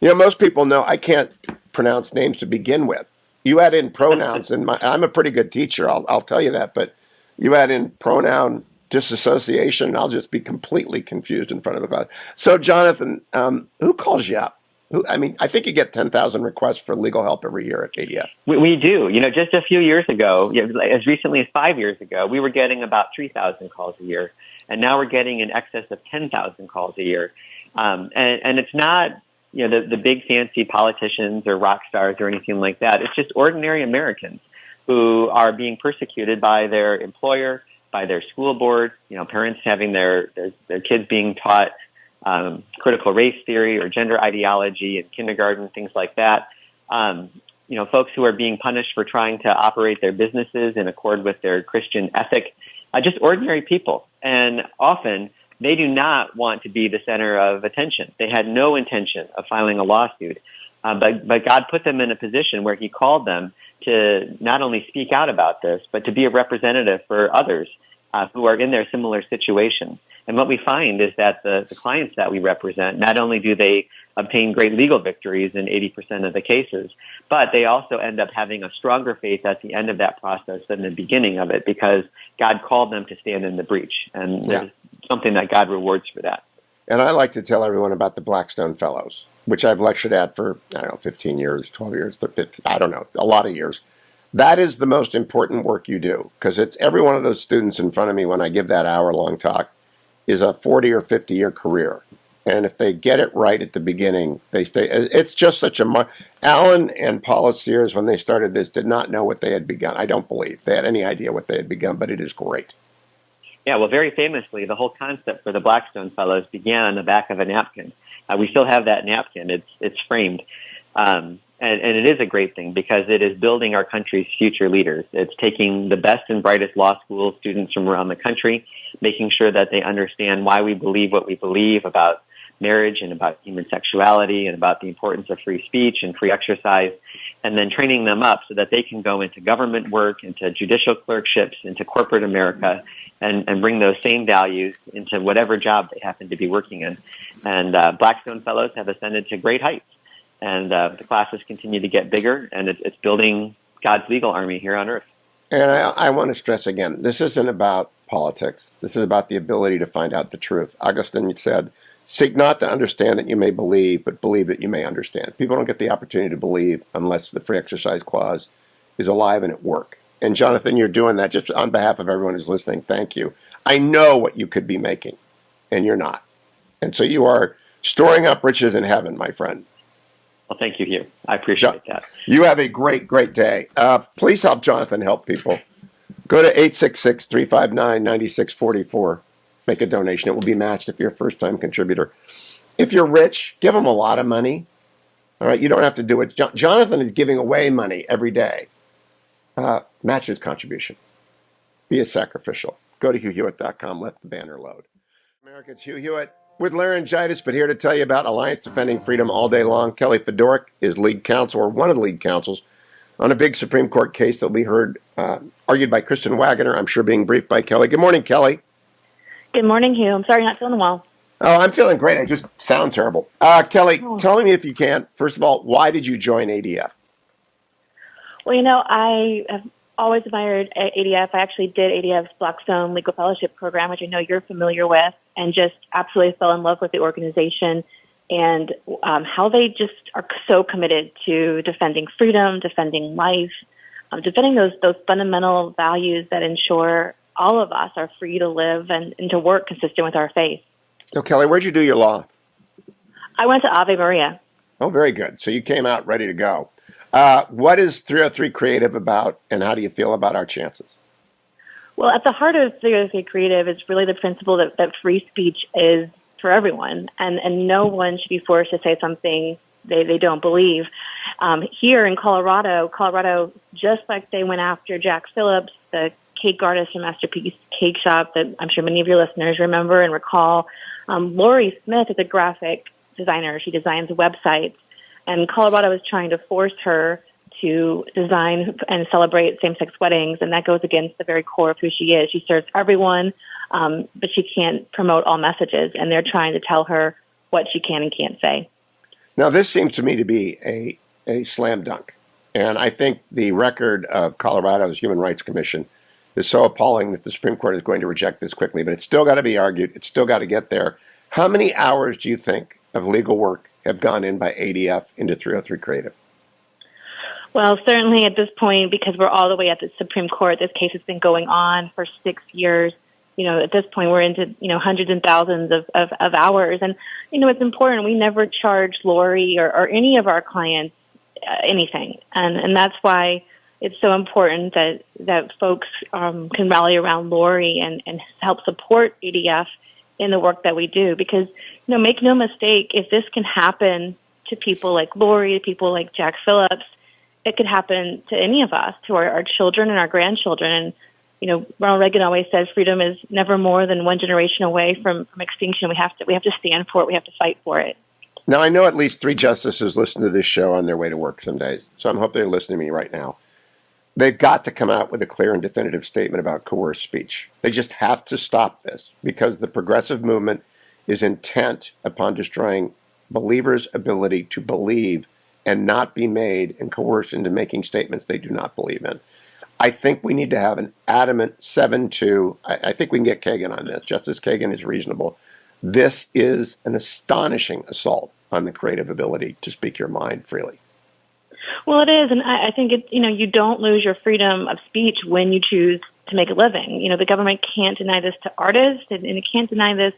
S1: Most people know I can't pronounce names to begin with. You add in pronouns, and I'm a pretty good teacher, I'll tell you that, but you add in pronoun disassociation, and I'll just be completely confused in front of a class. So, Jonathan, who calls you up? I think you get 10,000 requests for legal help every year at ADF.
S8: We do. Just a few years ago, as recently as 5 years ago, we were getting about 3,000 calls a year, and now we're getting in excess of 10,000 calls a year. And it's not the big fancy politicians or rock stars or anything like that. It's just ordinary Americans who are being persecuted by their employer, by their school board, parents having their kids being taught critical race theory or gender ideology in kindergarten, things like that. Folks who are being punished for trying to operate their businesses in accord with their Christian ethic, just ordinary people. And often they do not want to be the center of attention. They had no intention of filing a lawsuit, but God put them in a position where he called them to not only speak out about this, but to be a representative for others who are in their similar situation. And what we find is that the clients that we represent, not only do they obtain great legal victories in 80% of the cases, but they also end up having a stronger faith at the end of that process than the beginning of it, because God called them to stand in the breach. And there's something that God rewards for that.
S1: And I like to tell everyone about the Blackstone Fellows, which I've lectured at for, 15 years, 12 years, a lot of years. That is the most important work you do, because it's every one of those students in front of me when I give that hour-long talk is a 40 or 50-year career. And if they get it right at the beginning, they stay. It's just such a... Alan and Paula Sears, when they started this, did not know what they had begun. I don't believe they had any idea what they had begun, but it is great.
S8: Yeah, well, very famously, the whole concept for the Blackstone Fellows began on the back of a napkin. We still have that napkin. It's framed. And it is a great thing, because it is building our country's future leaders. It's taking the best and brightest law school students from around the country, making sure that they understand why we believe what we believe about marriage and about human sexuality and about the importance of free speech and free exercise, and then training them up so that they can go into government work, into judicial clerkships, into corporate America, and bring those same values into whatever job they happen to be working in. And Blackstone Fellows have ascended to great heights. And the classes continue to get bigger, and it's building God's legal army here on earth.
S1: And I want to stress again, this isn't about politics. This is about the ability to find out the truth. Augustine said, "Seek not to understand that you may believe, but believe that you may understand." People don't get the opportunity to believe unless the free exercise clause is alive and at work. And Jonathan, you're doing that. Just on behalf of everyone who's listening, thank you. I know what you could be making, and you're not. And so you are storing up riches in heaven, my friend.
S8: Well, thank you, Hugh. I appreciate that.
S1: You have a great, great day. Please help Jonathan help people. Go to 866-359-9644. Make a donation. It will be matched if you're a first-time contributor. If you're rich, give him a lot of money. All right, you don't have to do it. Jonathan is giving away money every day. Match his contribution. Be a sacrificial. Go to HughHewitt.com. Let the banner load. Americans, Hugh Hewitt with laryngitis, but here to tell you about Alliance Defending Freedom all day long. Kellie Fiedorek is lead counsel, or one of the lead counsels, on a big Supreme Court case that will be heard, argued by Kristen Waggoner, I'm sure being briefed by Kellie. Good morning, Kellie.
S9: Good morning, Hugh. I'm sorry, not feeling well.
S1: Oh, I'm feeling great. I just sound terrible. Kellie, tell me if you can, first of all, why did you join ADF?
S9: Well, I have always admired ADF. I actually did ADF's Blackstone Legal Fellowship Program, which I know you're familiar with, and just absolutely fell in love with the organization and how they just are so committed to defending freedom, defending life, defending those fundamental values that ensure all of us are free to live and to work consistent with our faith.
S1: So, Kellie, where'd you do your law?
S9: I went to Ave Maria.
S1: Oh, very good. So you came out ready to go. What is 303 Creative about, and how do you feel about our chances?
S9: Well, at the heart of Theory Creative is really the principle that free speech is for everyone, and no one should be forced to say something they don't believe. Here in Colorado, just like they went after Jack Phillips, the cake artist from Masterpiece Cake Shop that I'm sure many of your listeners remember and recall, Lori Smith is a graphic designer. She designs websites, and Colorado is trying to force her to design and celebrate same-sex weddings, and that goes against the very core of who she is. She serves everyone, but she can't promote all messages, and they're trying to tell her what she can and can't say.
S1: Now, this seems to me to be a slam dunk, and I think the record of Colorado's Human Rights Commission is so appalling that the Supreme Court is going to reject this quickly, but it's still got to be argued. It's still got to get there. How many hours do you think of legal work have gone in by ADF into 303 Creative?
S9: Well, certainly at this point, because we're all the way at the Supreme Court, this case has been going on for 6 years. At this point, we're into, hundreds and thousands of hours. And, it's important. We never charge Lori or any of our clients anything. And that's why it's so important that folks can rally around Lori and help support ADF in the work that we do. Because, make no mistake, if this can happen to people like Lori, people like Jack Phillips, it could happen to any of us, to our children and our grandchildren. And, Ronald Reagan always says freedom is never more than one generation away from extinction. We have to stand for it. We have to fight for it.
S1: Now, I know at least 3 justices listen to this show on their way to work some days, so I'm hoping they're listening to me right now. They've got to come out with a clear and definitive statement about coerced speech. They just have to stop this, because the progressive movement is intent upon destroying believers' ability to believe and not be made and coerced into making statements they do not believe in. I think we need to have an adamant 7-2. I think we can get Kagan on this. Justice Kagan is reasonable. This is an astonishing assault on the creative ability to speak your mind freely.
S9: Well, it is, and I think you don't lose your freedom of speech when you choose to make a living. The government can't deny this to artists, and it can't deny this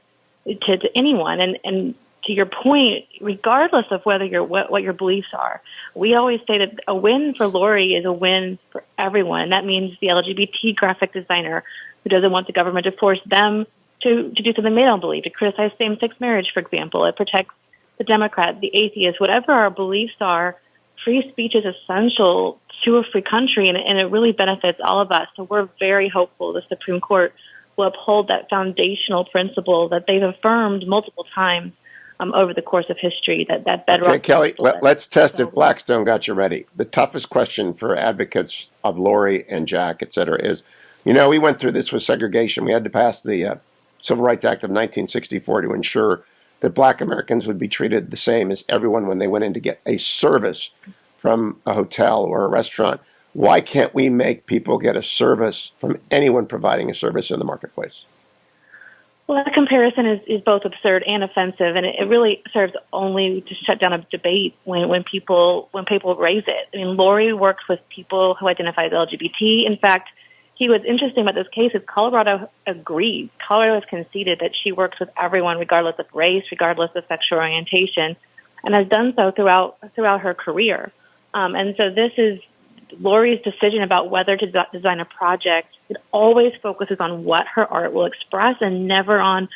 S9: to anyone. And to your point, regardless of whether what your beliefs are, we always say that a win for Lori is a win for everyone. That means the LGBT graphic designer who doesn't want the government to force them to do something they don't believe, to criticize same-sex marriage, for example. It protects the Democrat, the atheist, whatever our beliefs are. Free speech is essential to a free country, and it really benefits all of us. So we're very hopeful the Supreme Court will uphold that foundational principle that they've affirmed multiple times over the course of history, that bedrock.
S1: Okay, Kelly, let's test if Blackstone got you ready. The toughest question for advocates of Lori and Jack, et cetera, is, we went through this with segregation. We had to pass the Civil Rights Act of 1964 to ensure that black Americans would be treated the same as everyone when they went in to get a service from a hotel or a restaurant. Why can't we make people get a service from anyone providing a service in the marketplace?
S9: Well, that comparison is both absurd and offensive, and it really serves only to shut down a debate when people raise it. I mean, Lori works with people who identify as LGBT. In fact, what's interesting about this case is Colorado agreed. Colorado has conceded that she works with everyone, regardless of race, regardless of sexual orientation, and has done so throughout her career. And so this is Lori's decision about whether to design a project. It always focuses on what her art will express and never on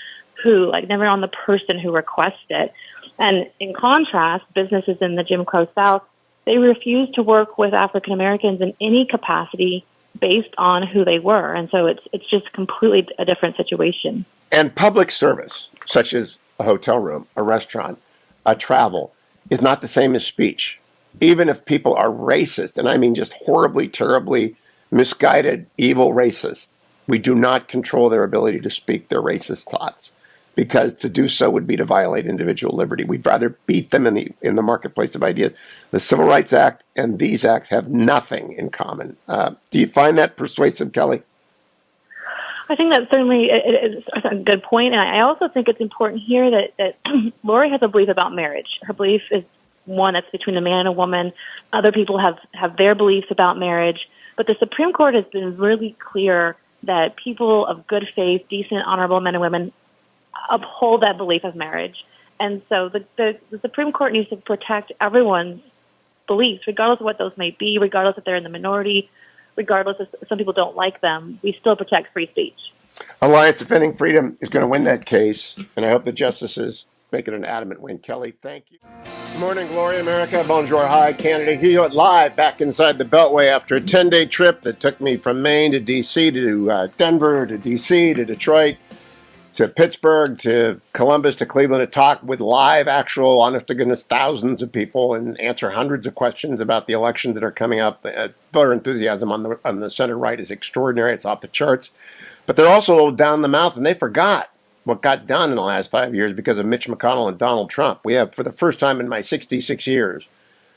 S9: who, never on the person who requests it. And in contrast, businesses in the Jim Crow South, they refuse to work with African Americans in any capacity based on who they were. And so it's just completely a different situation. And
S1: public service, such as a hotel room, a restaurant, a travel, is not the same as speech. Even if people are racist, and I mean just horribly, terribly misguided, evil racists, we do not control their ability to speak their racist thoughts, because to do so would be to violate individual liberty. We'd rather beat them in the marketplace of ideas. The Civil Rights Act and these acts have nothing in common. Do you find that persuasive, Kelly?
S9: I think that certainly is a good point, and I also think it's important here that Lori has a belief about marriage. Her belief is one that's between a man and a woman. Other people have their beliefs about marriage, but the Supreme Court has been really clear that people of good faith, decent, honorable men and women uphold that belief of marriage. And so the Supreme Court needs to protect everyone's beliefs, regardless of what those may be, regardless if they're in the minority regardless if some people don't like them, we still protect free speech.
S1: Alliance Defending Freedom is going to win that case, and I hope the justices make it an adamant win. Kellie, thank you. Good morning, Gloria America. Bonjour, hi, Canada. Here live back inside the Beltway after a 10-day trip that took me from Maine to D.C. to Denver to D.C. to Detroit to Pittsburgh to Columbus to Cleveland to talk with live, actual, honest-to-goodness thousands of people and answer hundreds of questions about the elections that are coming up. Voter enthusiasm on the center right is extraordinary. It's off the charts. But they're also a little down the mouth, and they forgot what got done in the last 5 years because of Mitch McConnell and Donald Trump. We have, for the first time in my 66 years,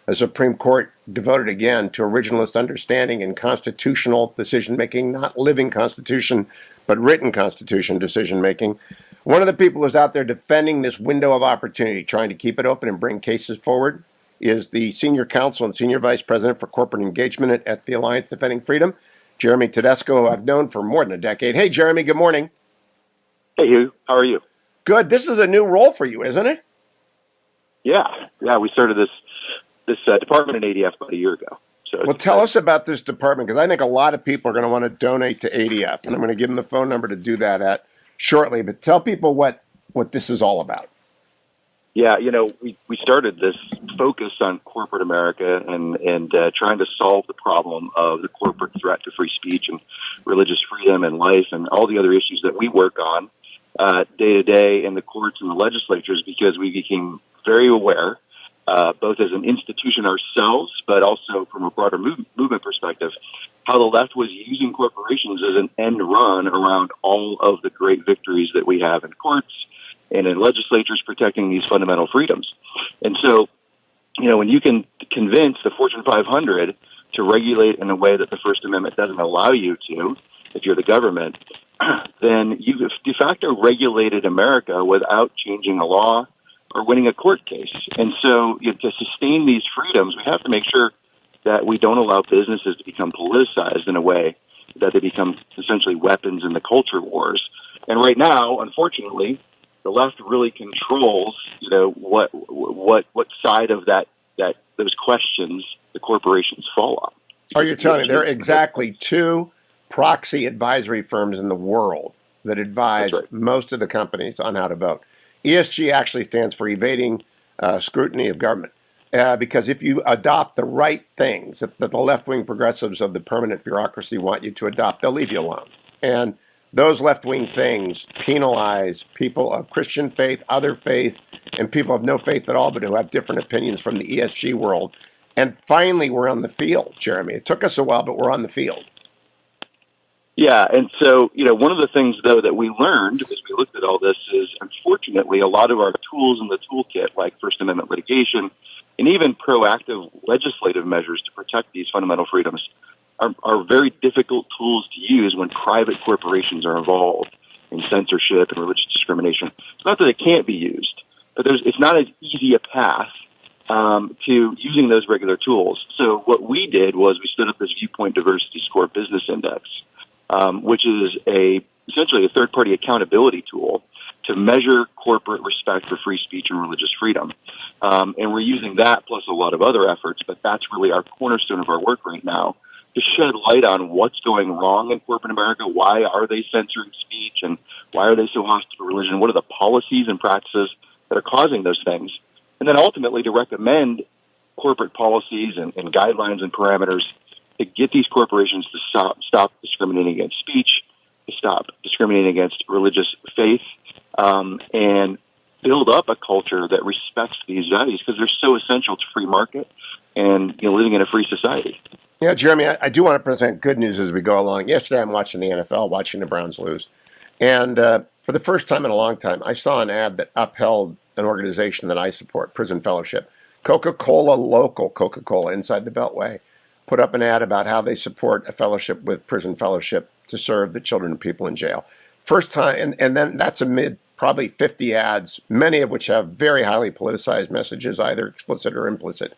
S1: a Supreme Court devoted again to originalist understanding and constitutional decision-making, not living Constitution, but written Constitution decision-making. One of the people who's out there defending this window of opportunity, trying to keep it open and bring cases forward, is the Senior Counsel and Senior Vice President for Corporate Engagement at the Alliance Defending Freedom, Jeremy Tedesco, who I've known for more than a decade. Hey, Jeremy, good morning.
S7: Hey, Hugh. How are you?
S1: Good. This is a new role for you, isn't it?
S7: Yeah. We started this department in ADF about a year ago. So
S1: well, tell us about this department, because I think a lot of people are going to want to donate to ADF, and I'm going to give them the phone number to do that at shortly. But tell people what this is all about.
S7: Yeah, we started this focus on corporate America and trying to solve the problem of the corporate threat to free speech and religious freedom and life and all the other issues that we work on day to day in the courts and the legislatures, because we became very aware, both as an institution ourselves, but also from a broader movement perspective, how the left was using corporations as an end run around all of the great victories that we have in courts and in legislatures protecting these fundamental freedoms. And so, when you can convince the Fortune 500 to regulate in a way that the First Amendment doesn't allow you to, if you're the government, then you've de facto regulated America without changing a law or winning a court case. And so to sustain these freedoms, we have to make sure that we don't allow businesses to become politicized in a way that they become essentially weapons in the culture wars. And right now, unfortunately, the left really controls, what side of that those questions the corporations fall on.
S1: Oh, you're telling me there are exactly two proxy advisory firms in the world that advise most of the companies on how to vote. ESG actually stands for evading scrutiny of government, because if you adopt the right things that the left-wing progressives of the permanent bureaucracy want you to adopt, they'll leave you alone. And those left-wing things penalize people of Christian faith, other faith, and people of no faith at all, but who have different opinions from the ESG world. And finally, we're on the field, Jeremy. It took us a while, but we're on the field.
S7: Yeah, and so, one of the things, though, that we learned as we looked at all this is, unfortunately, a lot of our tools in the toolkit, like First Amendment litigation, and even proactive legislative measures to protect these fundamental freedoms, are very difficult tools to use when private corporations are involved in censorship and religious discrimination. It's not that it can't be used, but it's not as easy a path to using those regular tools. So what we did was we stood up this Viewpoint Diversity Score Business Index, which is essentially a third-party accountability tool to measure corporate respect for free speech and religious freedom. And we're using that plus a lot of other efforts, but that's really our cornerstone of our work right now, to shed light on what's going wrong in corporate America, why are they censoring speech, and why are they so hostile to religion, what are the policies and practices that are causing those things, and then ultimately to recommend corporate policies and guidelines and parameters to get these corporations to stop discriminating against speech, to stop discriminating against religious faith, and build up a culture that respects these values, because they're so essential to free market and living in a free society.
S1: Yeah, Jeremy, I do want to present good news as we go along. Yesterday, I'm watching the NFL, watching the Browns lose. And for the first time in a long time, I saw an ad that upheld an organization that I support, Prison Fellowship. Coca-Cola, local Coca-Cola inside the Beltway, put up an ad about how they support a fellowship with Prison Fellowship to serve the children of people in jail. First time, and then that's amid probably 50 ads, many of which have very highly politicized messages, either explicit or implicit.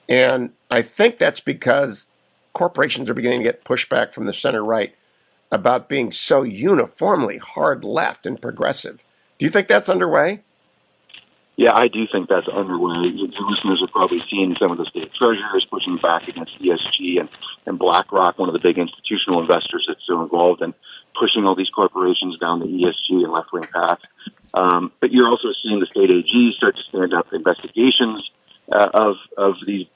S1: And I think that's because corporations are beginning to get pushback from the center right about being so uniformly hard left and progressive. Do you think that's underway?
S10: Yeah, I do think that's underway. Your listeners have probably seen some of the state treasurers pushing back against ESG and BlackRock, one of the big institutional investors that's so involved in pushing all these corporations down the ESG and left-wing path. But you're also seeing the state AG start to stand up investigations of the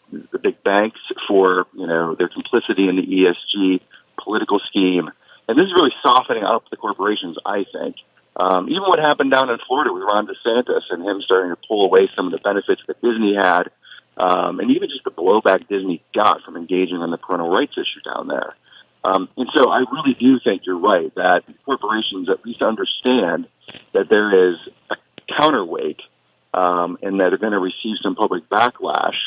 S10: big banks for their complicity in the ESG political scheme, and this is really softening up the corporations, I think. Even what happened down in Florida with Ron DeSantis and him starting to pull away some of the benefits that Disney had, and even just the blowback Disney got from engaging on the parental rights issue down there. And so I really do think you're right that corporations at least understand that there is a counterweight and that they're going to receive some public backlash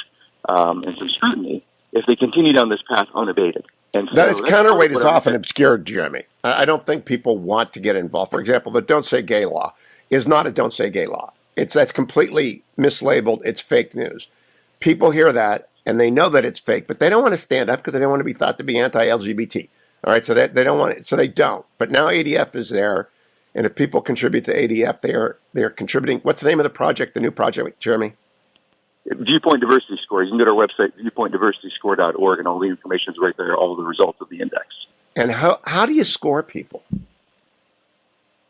S10: and some scrutiny if they continue down this path unabated. And so
S1: this counterweight is often obscured, Jeremy. I don't think people want to get involved. For example, the Don't Say Gay law is not a Don't Say Gay law. That's completely mislabeled. It's fake news. People hear that and they know that it's fake, but they don't want to stand up because they don't want to be thought to be anti-LGBT. All right, so they don't want it, so they don't. But now ADF is there, and if people contribute to ADF, they are contributing. What's the name of the project? The new project, Jeremy?
S10: Viewpoint Diversity Score. You can go to our website, viewpointdiversityscore.org, and all the information is right there, all the results of the index.
S1: And how do you score people?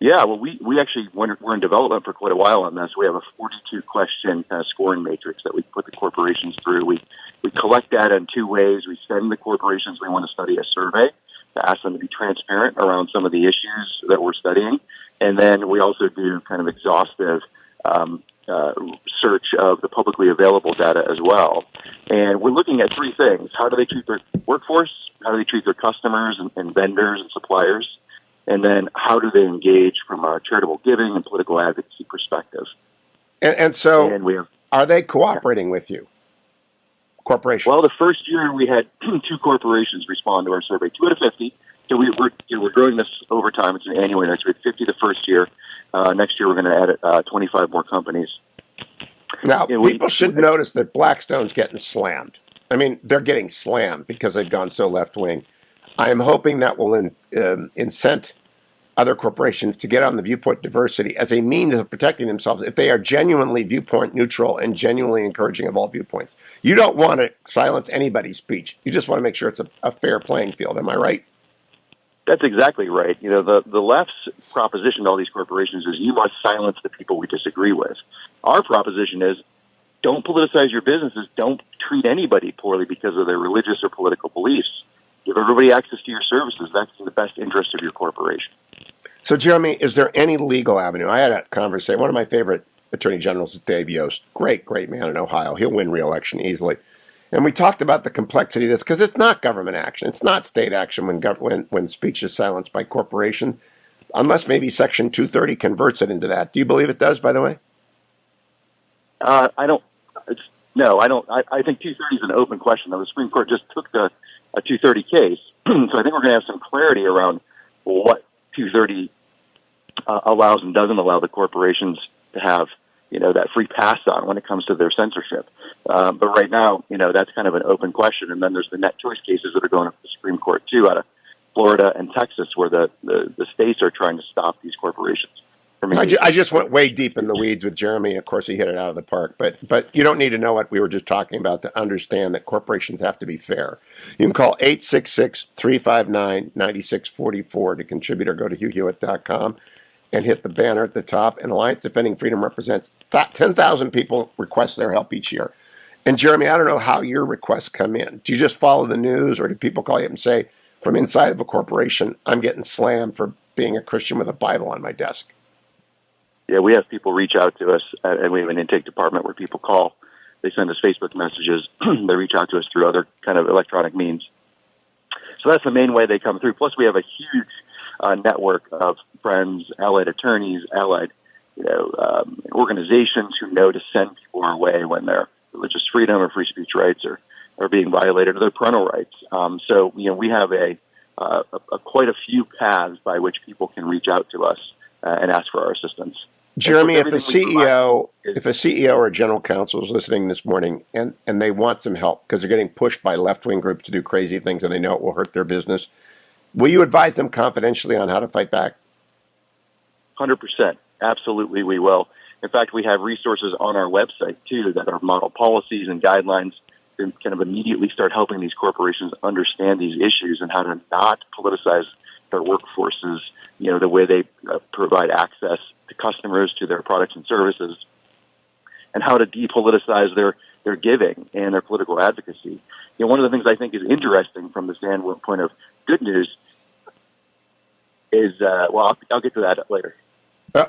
S10: Yeah, well, we actually, we're in development for quite a while on this. We have a 42-question scoring matrix that we put the corporations through. We collect data in two ways. We send the corporations we want to study a survey to ask them to be transparent around some of the issues that we're studying. And then we also do kind of exhaustive search of the publicly available data as well. And we're looking at three things. How do they treat their workforce? How do they treat their customers and vendors and suppliers? And then how do they engage from a charitable giving and political advocacy perspective?
S1: And so are they cooperating with you? Corporations?
S10: Well, the first year we had 2 corporations respond to our survey, 2 out of 50. So we're growing this over time. It's an annual index. We had 50 the first year. Next year we're going to add 25 more companies.
S1: Now, people should notice that Blackstone's getting slammed. I mean, they're getting slammed because they've gone so left-wing. I am hoping that will incent other corporations to get on the viewpoint diversity as a means of protecting themselves if they are genuinely viewpoint neutral and genuinely encouraging of all viewpoints. You don't want to silence anybody's speech. You just want to make sure it's a fair playing field. Am I right?
S10: That's exactly right. The left's proposition to all these corporations is you must silence the people we disagree with. Our proposition is don't politicize your businesses. Don't treat anybody poorly because of their religious or political beliefs. Give everybody access to your services. That's in the best interest of your corporation.
S1: So, Jeremy, is there any legal avenue? I had a conversation. One of my favorite attorney generals is Dave Yost. Great man in Ohio. He'll win re-election easily. And we talked about the complexity of this because it's not government action. It's not state action when speech is silenced by corporations, unless maybe Section 230 converts it into that. Do you believe it does, by the way?
S10: I don't. I don't. I think 230 is an open question. Now, the Supreme Court just took a 230 case, so I think we're going to have some clarity around what 230 allows and doesn't allow the corporations to have, that free pass on when it comes to their censorship. But right now, that's kind of an open question. And then there's the net choice cases that are going up to the Supreme Court too, out of Florida and Texas, where the states are trying to stop these corporations.
S1: I just went way deep in the weeds with Jeremy. Of course, he hit it out of the park. But you don't need to know what we were just talking about to understand that corporations have to be fair. You can call 866-359-9644 to contribute or go to hughhewitt.com and hit the banner at the top. And Alliance Defending Freedom represents 10,000 people request their help each year. And Jeremy, I don't know how your requests come in. Do you just follow the news, or do people call you up and say, from inside of a corporation, I'm getting slammed for being a Christian with a Bible on my desk?
S10: Yeah, we have people reach out to us, and we have an intake department where people call. They send us Facebook messages. They reach out to us through other kind of electronic means. So that's the main way they come through. Plus, we have a huge network of friends, allied attorneys, allied organizations who know to send people our way when their religious freedom or free speech rights are being violated, or their parental rights. So we have a quite a few paths by which people can reach out to us and ask for our assistance.
S1: Jeremy, if a CEO or a general counsel is listening this morning and they want some help because they're getting pushed by left-wing groups to do crazy things and they know it will hurt their business, will you advise them confidentially on how to fight back?
S10: 100%. Absolutely, we will. In fact, we have resources on our website, too, that are model policies and guidelines to kind of immediately start helping these corporations understand these issues and how to not politicize their workforces, the way they provide access to customers to their products and services, and how to depoliticize their giving and their political advocacy. One of the things I think is interesting from the standpoint of good news is, I'll get to that later.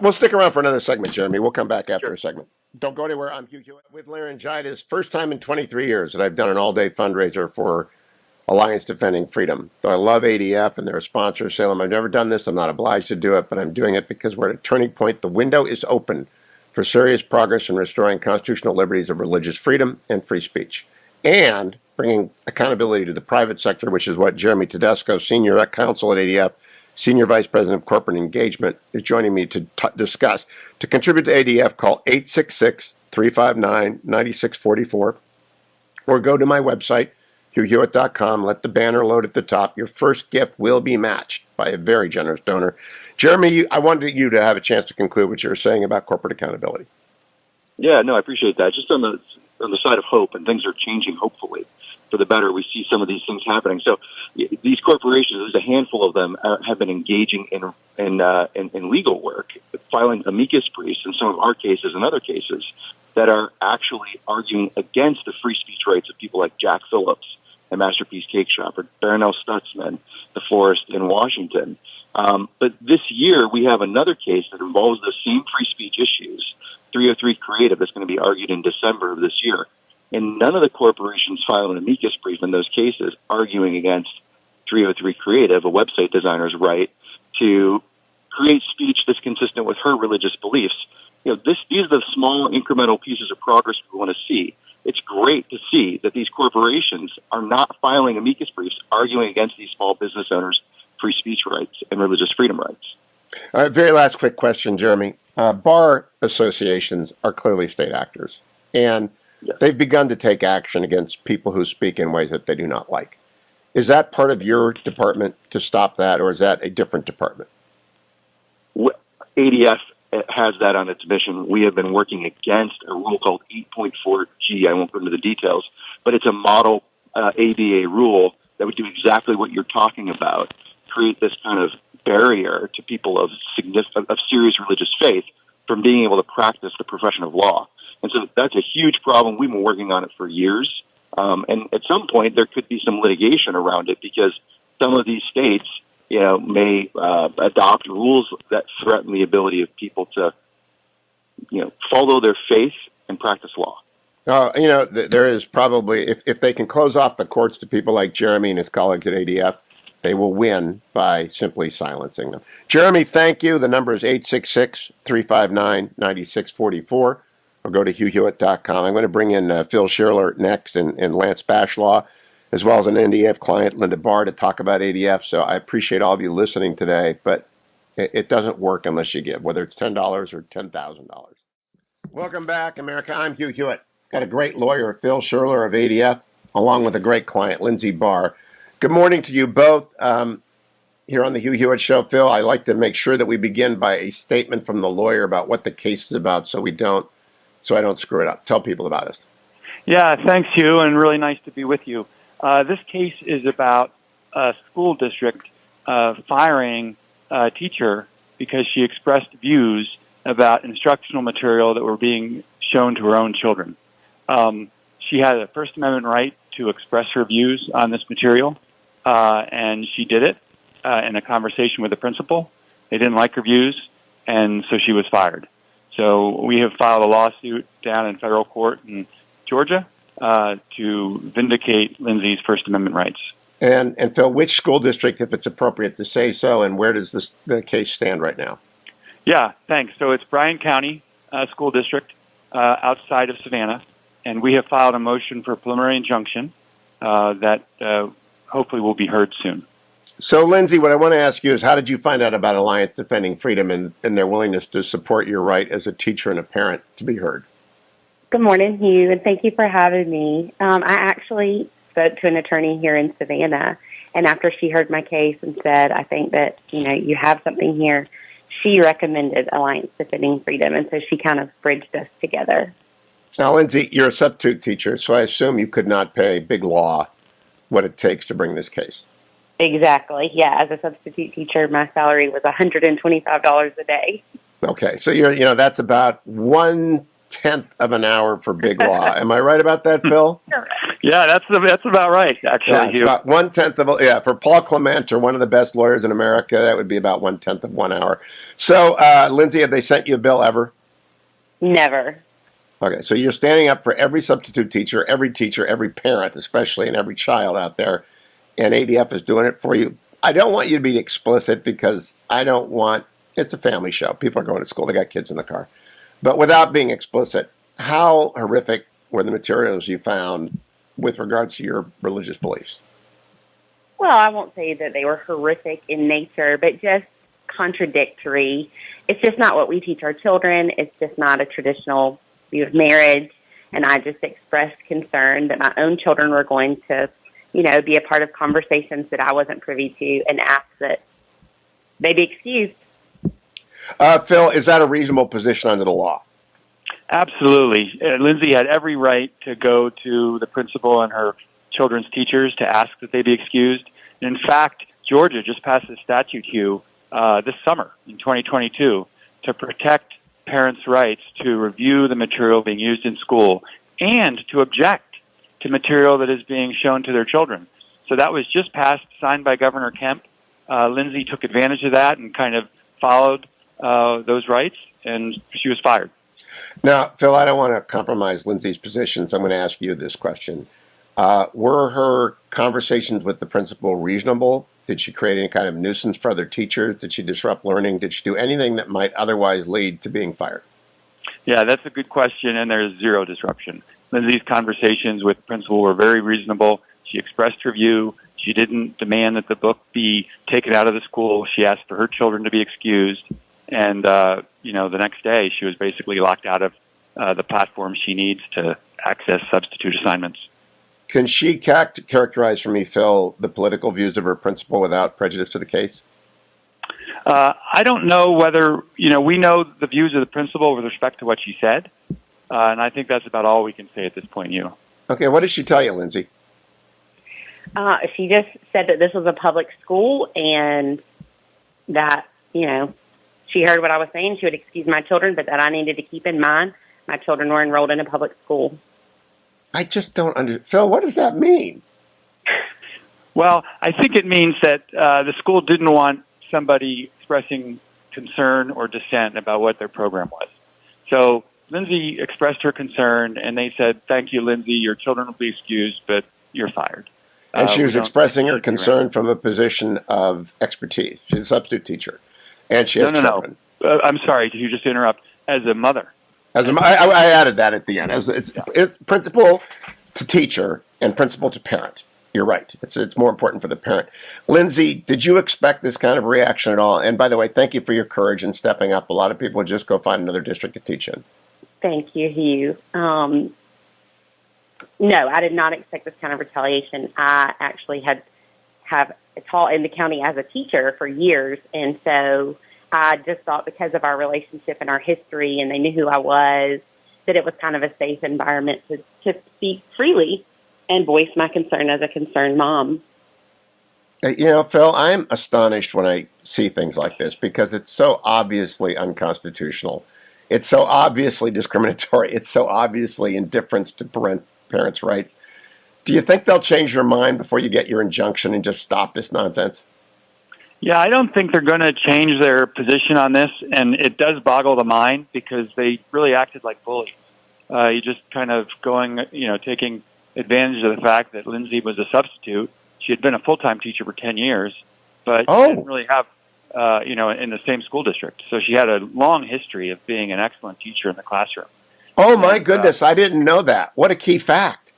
S1: We'll stick around for another segment, Jeremy. We'll come back after a segment. Don't go anywhere. I'm Hugh Hewitt with laryngitis. First time in 23 years that I've done an all-day fundraiser for Alliance Defending Freedom. So I love ADF and their sponsor, Salem. I've never done this. I'm not obliged to do it, but I'm doing it because we're at a turning point. The window is open for serious progress in restoring constitutional liberties of religious freedom and free speech, and bringing accountability to the private sector, which is what Jeremy Tedesco, Senior Counsel at ADF, Senior Vice President of Corporate Engagement, is joining me to discuss. To contribute to ADF, call 866-359-9644 or go to my website, HughHewitt.com. Let the banner load at the top. Your first gift will be matched by a very generous donor. Jeremy, I wanted you to have a chance to conclude what you were saying about corporate accountability.
S10: Yeah, no, I appreciate that. Just on the side of hope, and things are changing, hopefully, for the better. We see some of these things happening. So these corporations, there's a handful of them, have been engaging in legal work, filing amicus briefs in some of our cases and other cases that are actually arguing against the free speech rights of people like Jack Phillips and Masterpiece Cake Shop, or Darnell Stutzman, the florist in Washington. But this year, we have another case that involves the same free speech issues, 303 Creative, that's going to be argued in December of this year. And none of the corporations filed an amicus brief in those cases arguing against 303 Creative, a website designer's right to create speech that's consistent with her religious beliefs. These are the small incremental pieces of progress we want to see. It's great to see that these corporations are not filing amicus briefs arguing against these small business owners' free speech rights and religious freedom rights.
S1: All right, very last quick question, Jeremy. Bar associations are clearly state actors, and they've begun to take action against people who speak in ways that they do not like. Is that part of your department to stop that, or is that a different department?
S10: ADF has that on its mission. We have been working against a rule called 8.4G. I won't go into the details, but it's a model ABA rule that would do exactly what you're talking about, create this kind of barrier to people of serious religious faith from being able to practice the profession of law. And so that's a huge problem. We've been working on it for years. And at some point, there could be some litigation around it because some of these states, may adopt rules that threaten the ability of people to, follow their faith and practice law.
S1: There is probably, if they can close off the courts to people like Jeremy and his colleagues at ADF, they will win by simply silencing them. Jeremy, thank you. The number is 866-359-9644. Or go to HughHewitt.com. I'm going to bring in Phil Schirler next and Lance Bashlaw, as well as an NDF client, Linda Barr, to talk about ADF. So I appreciate all of you listening today, but it doesn't work unless you give, whether it's $10 or $10,000. Welcome back, America. I'm Hugh Hewitt. Got a great lawyer, Phil Schirler of ADF, along with a great client, Lindsay Barr. Good morning to you both. Here on the Hugh Hewitt Show, Phil, I like to make sure that we begin by a statement from the lawyer about what the case is about so I don't screw it up. Tell people about it.
S11: Yeah, thanks, Hugh, and really nice to be with you. This case is about a school district firing a teacher because she expressed views about instructional material that were being shown to her own children. She had a First Amendment right to express her views on this material, and she did it in a conversation with the principal. They didn't like her views, and so she was fired. So we have filed a lawsuit down in federal court in Georgia to vindicate Lindsay's First Amendment rights.
S1: And Phil, which school district, if it's appropriate to say so, and where does the case stand right now?
S11: Yeah, thanks. So it's Bryan County School District outside of Savannah, and we have filed a motion for a preliminary injunction that hopefully will be heard soon.
S1: So, Lindsay, what I want to ask you is, how did you find out about Alliance Defending Freedom and their willingness to support your right as a teacher and a parent to be heard?
S12: Good morning, Hugh, and thank you for having me. I actually spoke to an attorney here in Savannah, and after she heard my case and said, I think that, you have something here, she recommended Alliance Defending Freedom, and so she kind of bridged us together.
S1: Now, Lindsay, you're a substitute teacher, so I assume you could not pay big law what it takes to bring this case.
S12: Exactly. Yeah, as a substitute teacher, my salary was $125 a day.
S1: Okay, so that's about 1/10 of an hour for big law. Am I right about that, Phil?
S11: Yeah, that's about right. Actually,
S1: yeah, it's about 1/10 of for Paul Clement, or one of the best lawyers in America, that would be about 1/10 of 1 hour. So, Lindsay, have they sent you a bill ever?
S12: Never.
S1: Okay, so you're standing up for every substitute teacher, every parent, especially, and every child out there, and ADF is doing it for you. I don't want you to be explicit because it's a family show. People are going to school. They got kids in the car. But without being explicit, how horrific were the materials you found with regards to your religious beliefs?
S12: Well, I won't say that they were horrific in nature, but just contradictory. It's just not what we teach our children. It's just not a traditional view of marriage. And I just expressed concern that my own children were going to, be a part of conversations that I wasn't privy to, and asked that they be excused.
S1: Phil, is that a reasonable position under the law?
S11: Absolutely. Lindsay had every right to go to the principal and her children's teachers to ask that they be excused. In fact, Georgia just passed a statute, Hugh, this summer in 2022 to protect parents' rights to review the material being used in school and to object to material that is being shown to their children. So that was just passed, signed by Governor Kemp. Lindsay took advantage of that and kind of followed those rights, and she was fired.
S1: Now, Phil, I don't want to compromise Lindsay's position, so I'm going to ask you this question. Were her conversations with the principal reasonable? Did she create any kind of nuisance for other teachers? Did she disrupt learning? Did she do anything that might otherwise lead to being fired?
S11: Yeah, that's a good question, and there's zero disruption. Lindsay's conversations with the principal were very reasonable. She expressed her view. She didn't demand that the book be taken out of the school. She asked for her children to be excused. And, the next day she was basically locked out of the platform she needs to access substitute assignments.
S1: Can she characterize for me, Phil, the political views of her principal without prejudice to the case?
S11: I don't know whether, we know the views of the principal with respect to what she said. And I think that's about all we can say at this point, Hugh.
S1: Okay, what did she tell you, Lindsay?
S12: She just said that this was a public school and that, she heard what I was saying. She would excuse my children, but that I needed to keep in mind my children were enrolled in a public school.
S1: I just don't understand. Phil, what does that mean?
S11: Well, I think it means that the school didn't want somebody expressing concern or dissent about what their program was. So Lindsay expressed her concern, and they said, "Thank you, Lindsay. Your children will be excused, but you're fired."
S1: And she was expressing her concern from a position of expertise. She's a substitute teacher, and she has children.
S11: No. I'm sorry. Did you just interrupt? As a mother.
S1: I added that at the end. It's principal to teacher and principal to parent. You're right. It's more important for the parent. Lindsay, did you expect this kind of reaction at all? And by the way, thank you for your courage in stepping up. A lot of people would just go find another district to teach in.
S12: Thank you, Hugh. No, I did not expect this kind of retaliation. I actually have taught in the county as a teacher for years, and so I just thought because of our relationship and our history, and they knew who I was, that it was kind of a safe environment to speak freely and voice my concern as a concerned mom.
S1: Phil, I'm astonished when I see things like this because it's so obviously unconstitutional. It's so obviously discriminatory. It's so obviously indifference to parents' rights. Do you think they'll change their mind before you get your injunction and just stop this nonsense?
S11: Yeah, I don't think they're going to change their position on this, and it does boggle the mind because they really acted like bullies. You just kind of taking advantage of the fact that Lindsay was a substitute. She had been a full-time teacher for 10 years, but she didn't really have, in the same school district. So she had a long history of being an excellent teacher in the classroom.
S1: Oh, my goodness. I didn't know that. What a key fact.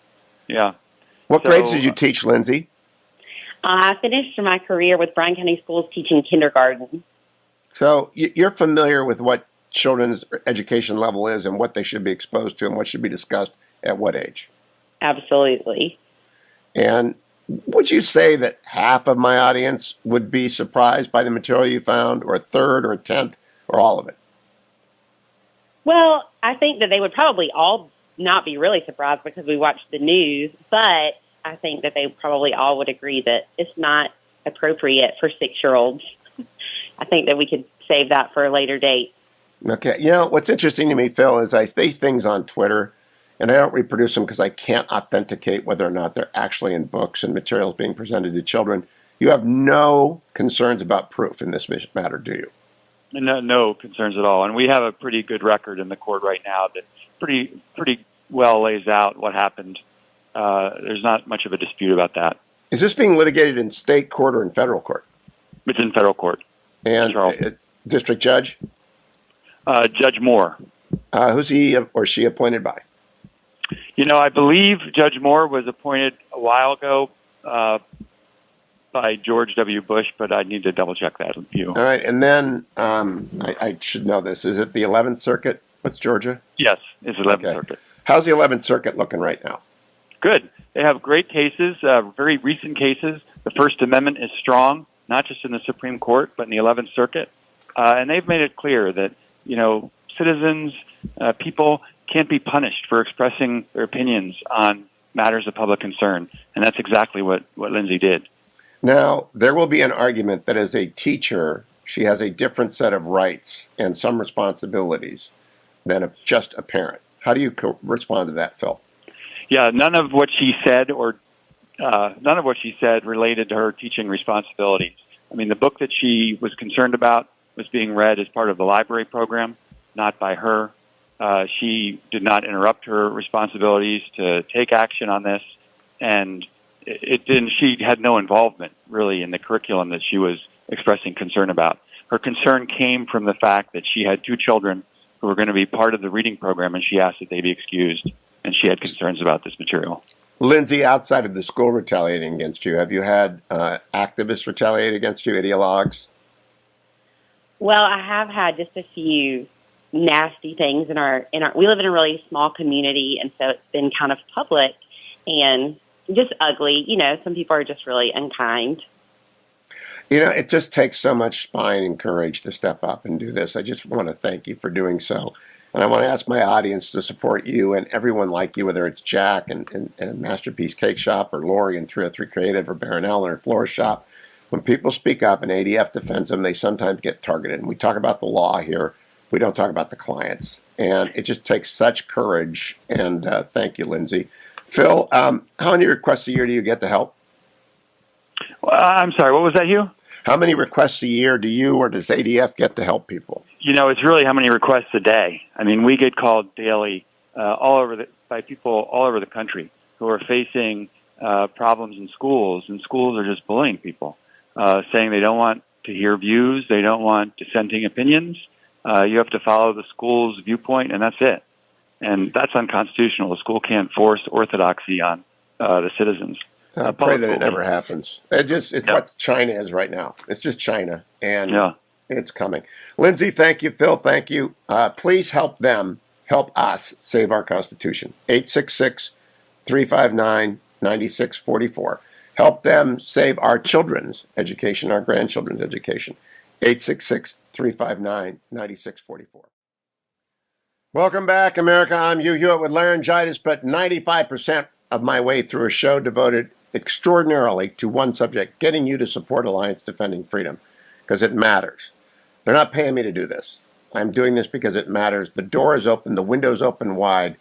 S11: Yeah.
S1: What grades did you teach, Lindsay?
S12: I finished my career with Bryan County Schools teaching kindergarten.
S1: So you're familiar with what children's education level is and what they should be exposed to and what should be discussed at what age?
S12: Absolutely.
S1: And would you say that half of my audience would be surprised by the material you found, or a third or a tenth? or all of it?
S12: Well, I think that they would probably all not be really surprised because we watch the news, but I think that they probably all would agree that it's not appropriate for 6-year-olds. I think that we could save that for a later date.
S1: Okay. You know, what's interesting to me, Phil, is I say things on Twitter, and I don't reproduce them because I can't authenticate whether or not they're actually in books and materials being presented to children. You have no concerns about proof in this matter, do you?
S11: No concerns at all. And we have a pretty good record in the court right now that pretty well lays out what happened. There's not much of a dispute about that.
S1: Is this being litigated in state court or in federal court?
S11: It's in federal court.
S1: And district judge?
S11: Judge Moore.
S1: Who's he or she appointed by?
S11: You know, I believe Judge Moore was appointed a while ago by George W. Bush, but I need to double-check that with you.
S1: All right, and then I should know this. Is it the 11th Circuit? What's Georgia?
S11: Yes, it's the 11th Circuit.
S1: How's the 11th Circuit looking right now?
S11: Good. They have great cases, very recent cases. The First Amendment is strong, not just in the Supreme Court, but in the 11th Circuit. And they've made it clear that, you know, citizens, people can't be punished for expressing their opinions on matters of public concern. And that's exactly what Lindsay did.
S1: Now, there will be an argument that as a teacher, she has a different set of rights and some responsibilities than just a parent. How do you respond to that, Phil?
S11: Yeah, none of what she said related to her teaching responsibilities. I mean, the book that she was concerned about was being read as part of the library program, not by her. She did not interrupt her responsibilities to take action on this, and she had no involvement, really, in the curriculum that she was expressing concern about. Her concern came from the fact that she had 2 children who were going to be part of the reading program, and she asked that they be excused, and she had concerns about this material.
S1: Lindsay, outside of the school retaliating against you, have you had activists retaliate against you, ideologues?
S12: Well, I have had just a few nasty things in our. We live in a really small community, and so it's been kind of public and just ugly. You know, some people are just really unkind.
S1: You know, it just takes so much spine and courage to step up and do this. I just want to thank you for doing so. And I want to ask my audience to support you and everyone like you, whether it's Jack and Masterpiece Cake Shop or Lori and 303 Creative or Baron Allen or Florist Shop. When people speak up and ADF defends them, they sometimes get targeted. And we talk about the law here. We don't talk about the clients. And it just takes such courage. And thank you, Lindsay. Phil, how many requests a year do you get to help?
S11: I'm sorry, what was that, Hugh?
S1: How many requests a year do you or does ADF get to help people?
S11: You know, it's really how many requests a day. I mean, we get called daily by people all over the country who are facing problems in schools, and schools are just bullying people, saying they don't want to hear views, they don't want dissenting opinions. You have to follow the school's viewpoint, and that's it. And that's unconstitutional. The school can't force orthodoxy on the citizens.
S1: I pray that it never happens. It's what China is right now. It's just China, and it's coming. Lindsay, thank you. Phil, thank you. Please help us save our Constitution. 866-359-9644. Help them save our children's education, our grandchildren's education. 866-359-9644. Welcome back, America. I'm Hugh Hewitt with laryngitis, but 95% of my way through a show devoted extraordinarily to one subject, getting you to support Alliance Defending Freedom, because it matters. They're not paying me to do this. I'm doing this because it matters. The door is open, the window's open wide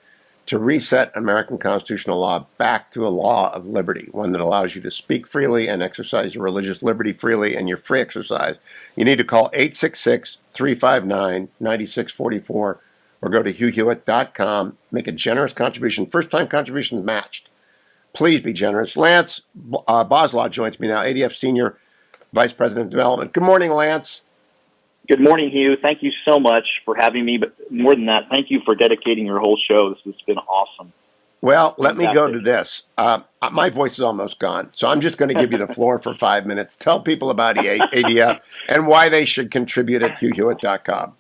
S1: to reset American constitutional law back to a law of liberty, one that allows you to speak freely and exercise your religious liberty freely and your free exercise. You need to call 866-359-9644 or go to hughhewitt.com, make a generous contribution. First-time contributions matched. Please be generous. Lance Boslaw joins me now, ADF Senior Vice President of Development. Good morning, Lance.
S13: Good morning, Hugh. Thank you so much for having me. But more than that, thank you for dedicating your whole show. This has been awesome.
S1: Well, let me go to this. My voice is almost gone, so I'm just going to give you the floor for 5 minutes. Tell people about ADF and why they should contribute at hughhewitt.com.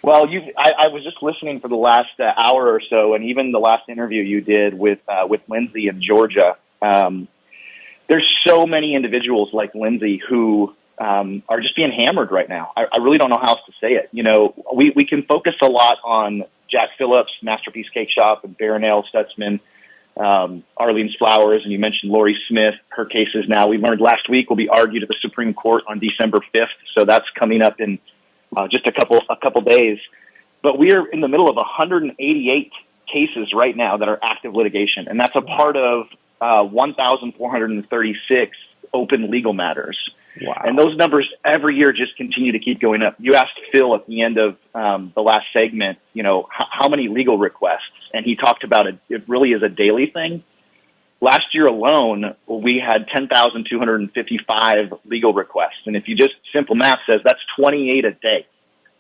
S13: Well, I was just listening for the last hour or so, and even the last interview you did with Lindsay in Georgia. There's so many individuals like Lindsay who are just being hammered right now. I really don't know how else to say it. We can focus a lot on Jack Phillips, Masterpiece Cake Shop, and Baronale Stutzman, Arlene's Flowers, and you mentioned Lori Smith. Her cases now, we learned last week, will be argued at the Supreme Court on December 5th. So that's coming up in just a couple days. But we are in the middle of 188 cases right now that are active litigation, and that's a part of 1,436 open legal matters.
S1: Wow.
S13: And those numbers every year just continue to keep going up. You asked Phil at the end of the last segment, how many legal requests, and he talked about it. It really is a daily thing. Last year alone, we had 10,255 legal requests. And if you just simple math says that's 28 a day.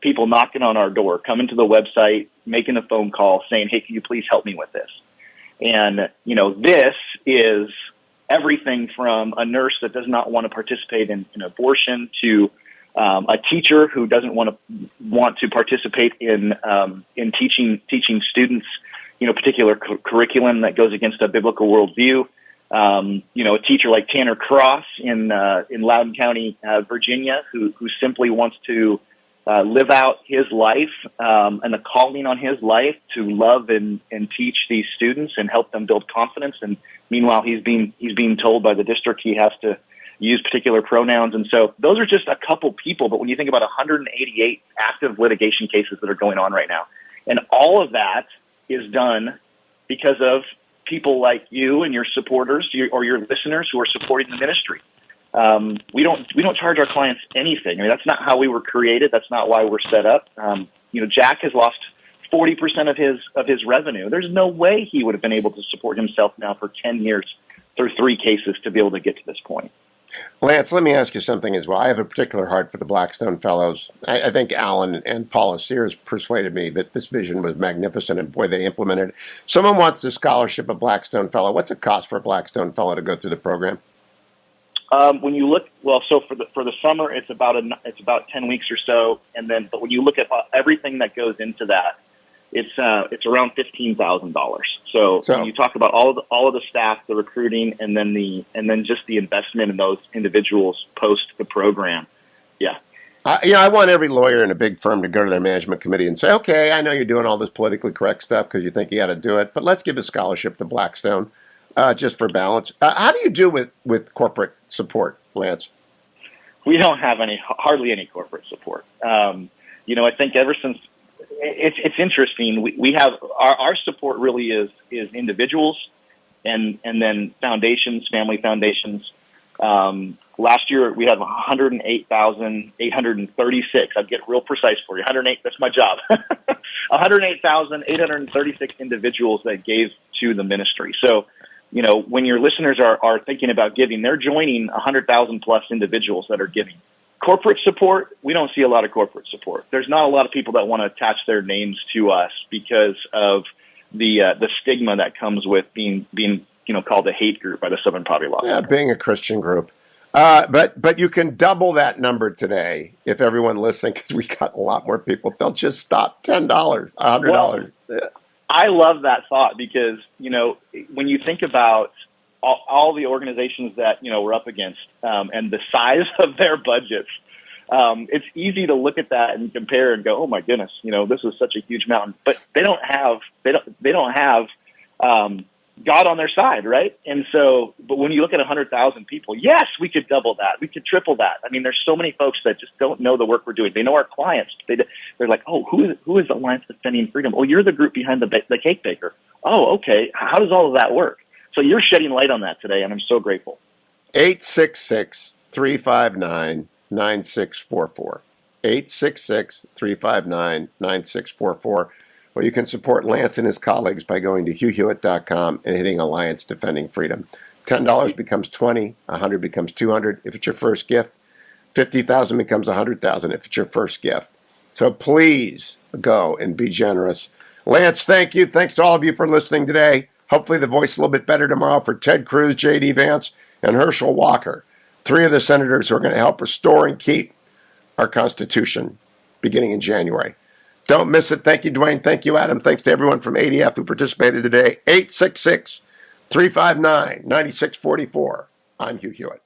S13: People knocking on our door, coming to the website, making a phone call saying, hey, can you please help me with this? And, this is everything from a nurse that does not want to participate in abortion to a teacher who doesn't want to participate in teaching students, particular curriculum that goes against a biblical worldview. A teacher like Tanner Cross in Loudoun County, Virginia, who simply wants to live out his life and the calling on his life to love and teach these students and help them build confidence. And meanwhile, he's being told by the district he has to use particular pronouns. And so those are just a couple people. But when you think about 188 active litigation cases that are going on right now, and all of that is done because of people like you and your supporters or your listeners who are supporting the ministry. We don't charge our clients anything. I mean, that's not how we were created. That's not why we're set up. Jack has lost 40% of his revenue. There's no way he would have been able to support himself now for 10 years through 3 cases to be able to get to this point.
S1: Lance, let me ask you something as well. I have a particular heart for the Blackstone Fellows. I think Alan and Paula Sears persuaded me that this vision was magnificent, and boy, they implemented it. Someone wants the scholarship of Blackstone Fellow. What's it cost for a Blackstone Fellow to go through the program?
S13: When you look, so for the summer, it's about 10 weeks or so, but when you look at everything that goes into that, it's around $15,000. So when you talk about all of the staff, the recruiting, and then just the investment in those individuals post the program, yeah.
S1: I want every lawyer in a big firm to go to their management committee and say, okay, I know you're doing all this politically correct stuff because you think you got to do it, but let's give a scholarship to Blackstone. Just for balance. How do you do with corporate support, Lance?
S13: We don't have hardly any corporate support. I think ever since it's interesting. We have our support really is individuals and then foundations, family foundations. Last year we had 108,836. I'd get real precise for you. 108. That's my job. 108,836 individuals that gave to the ministry. So. When your listeners are thinking about giving, they're joining 100,000 plus individuals that are giving. Corporate support, we don't see a lot of corporate support. There's not a lot of people that want to attach their names to us because of the stigma that comes with being called a hate group by the Southern Poverty Law Center.
S1: Yeah, being a Christian group. But you can double that number today if everyone listening, because we got a lot more people. They'll just stop $10, $100.
S13: Well, I love that thought because, when you think about all the organizations that, we're up against and the size of their budgets, it's easy to look at that and compare and go, oh my goodness, this is such a huge mountain. But they don't have God on their side, right? And so, but when you look at 100,000 people, yes, we could double that. We could triple that. I mean, there's so many folks that just don't know the work we're doing. They know our clients. They're like, oh, who is Alliance Defending Freedom? Oh, you're the group behind the cake baker. Oh, okay. How does all of that work? So you're shedding light on that today, and I'm so grateful.
S1: 866-359-9644. 866-359-9644. Or you can support Lance and his colleagues by going to hughhewitt.com and hitting Alliance Defending Freedom. $10 becomes $20, $100 becomes $200 if it's your first gift. $50,000 becomes $100,000 if it's your first gift. So please go and be generous. Lance, thank you. Thanks to all of you for listening today. Hopefully the voice a little bit better tomorrow for Ted Cruz, J.D. Vance, and Herschel Walker, 3 of the senators who are going to help restore and keep our Constitution beginning in January. Don't miss it. Thank you, Dwayne. Thank you, Adam. Thanks to everyone from ADF who participated today. 866-359-9644. I'm Hugh Hewitt.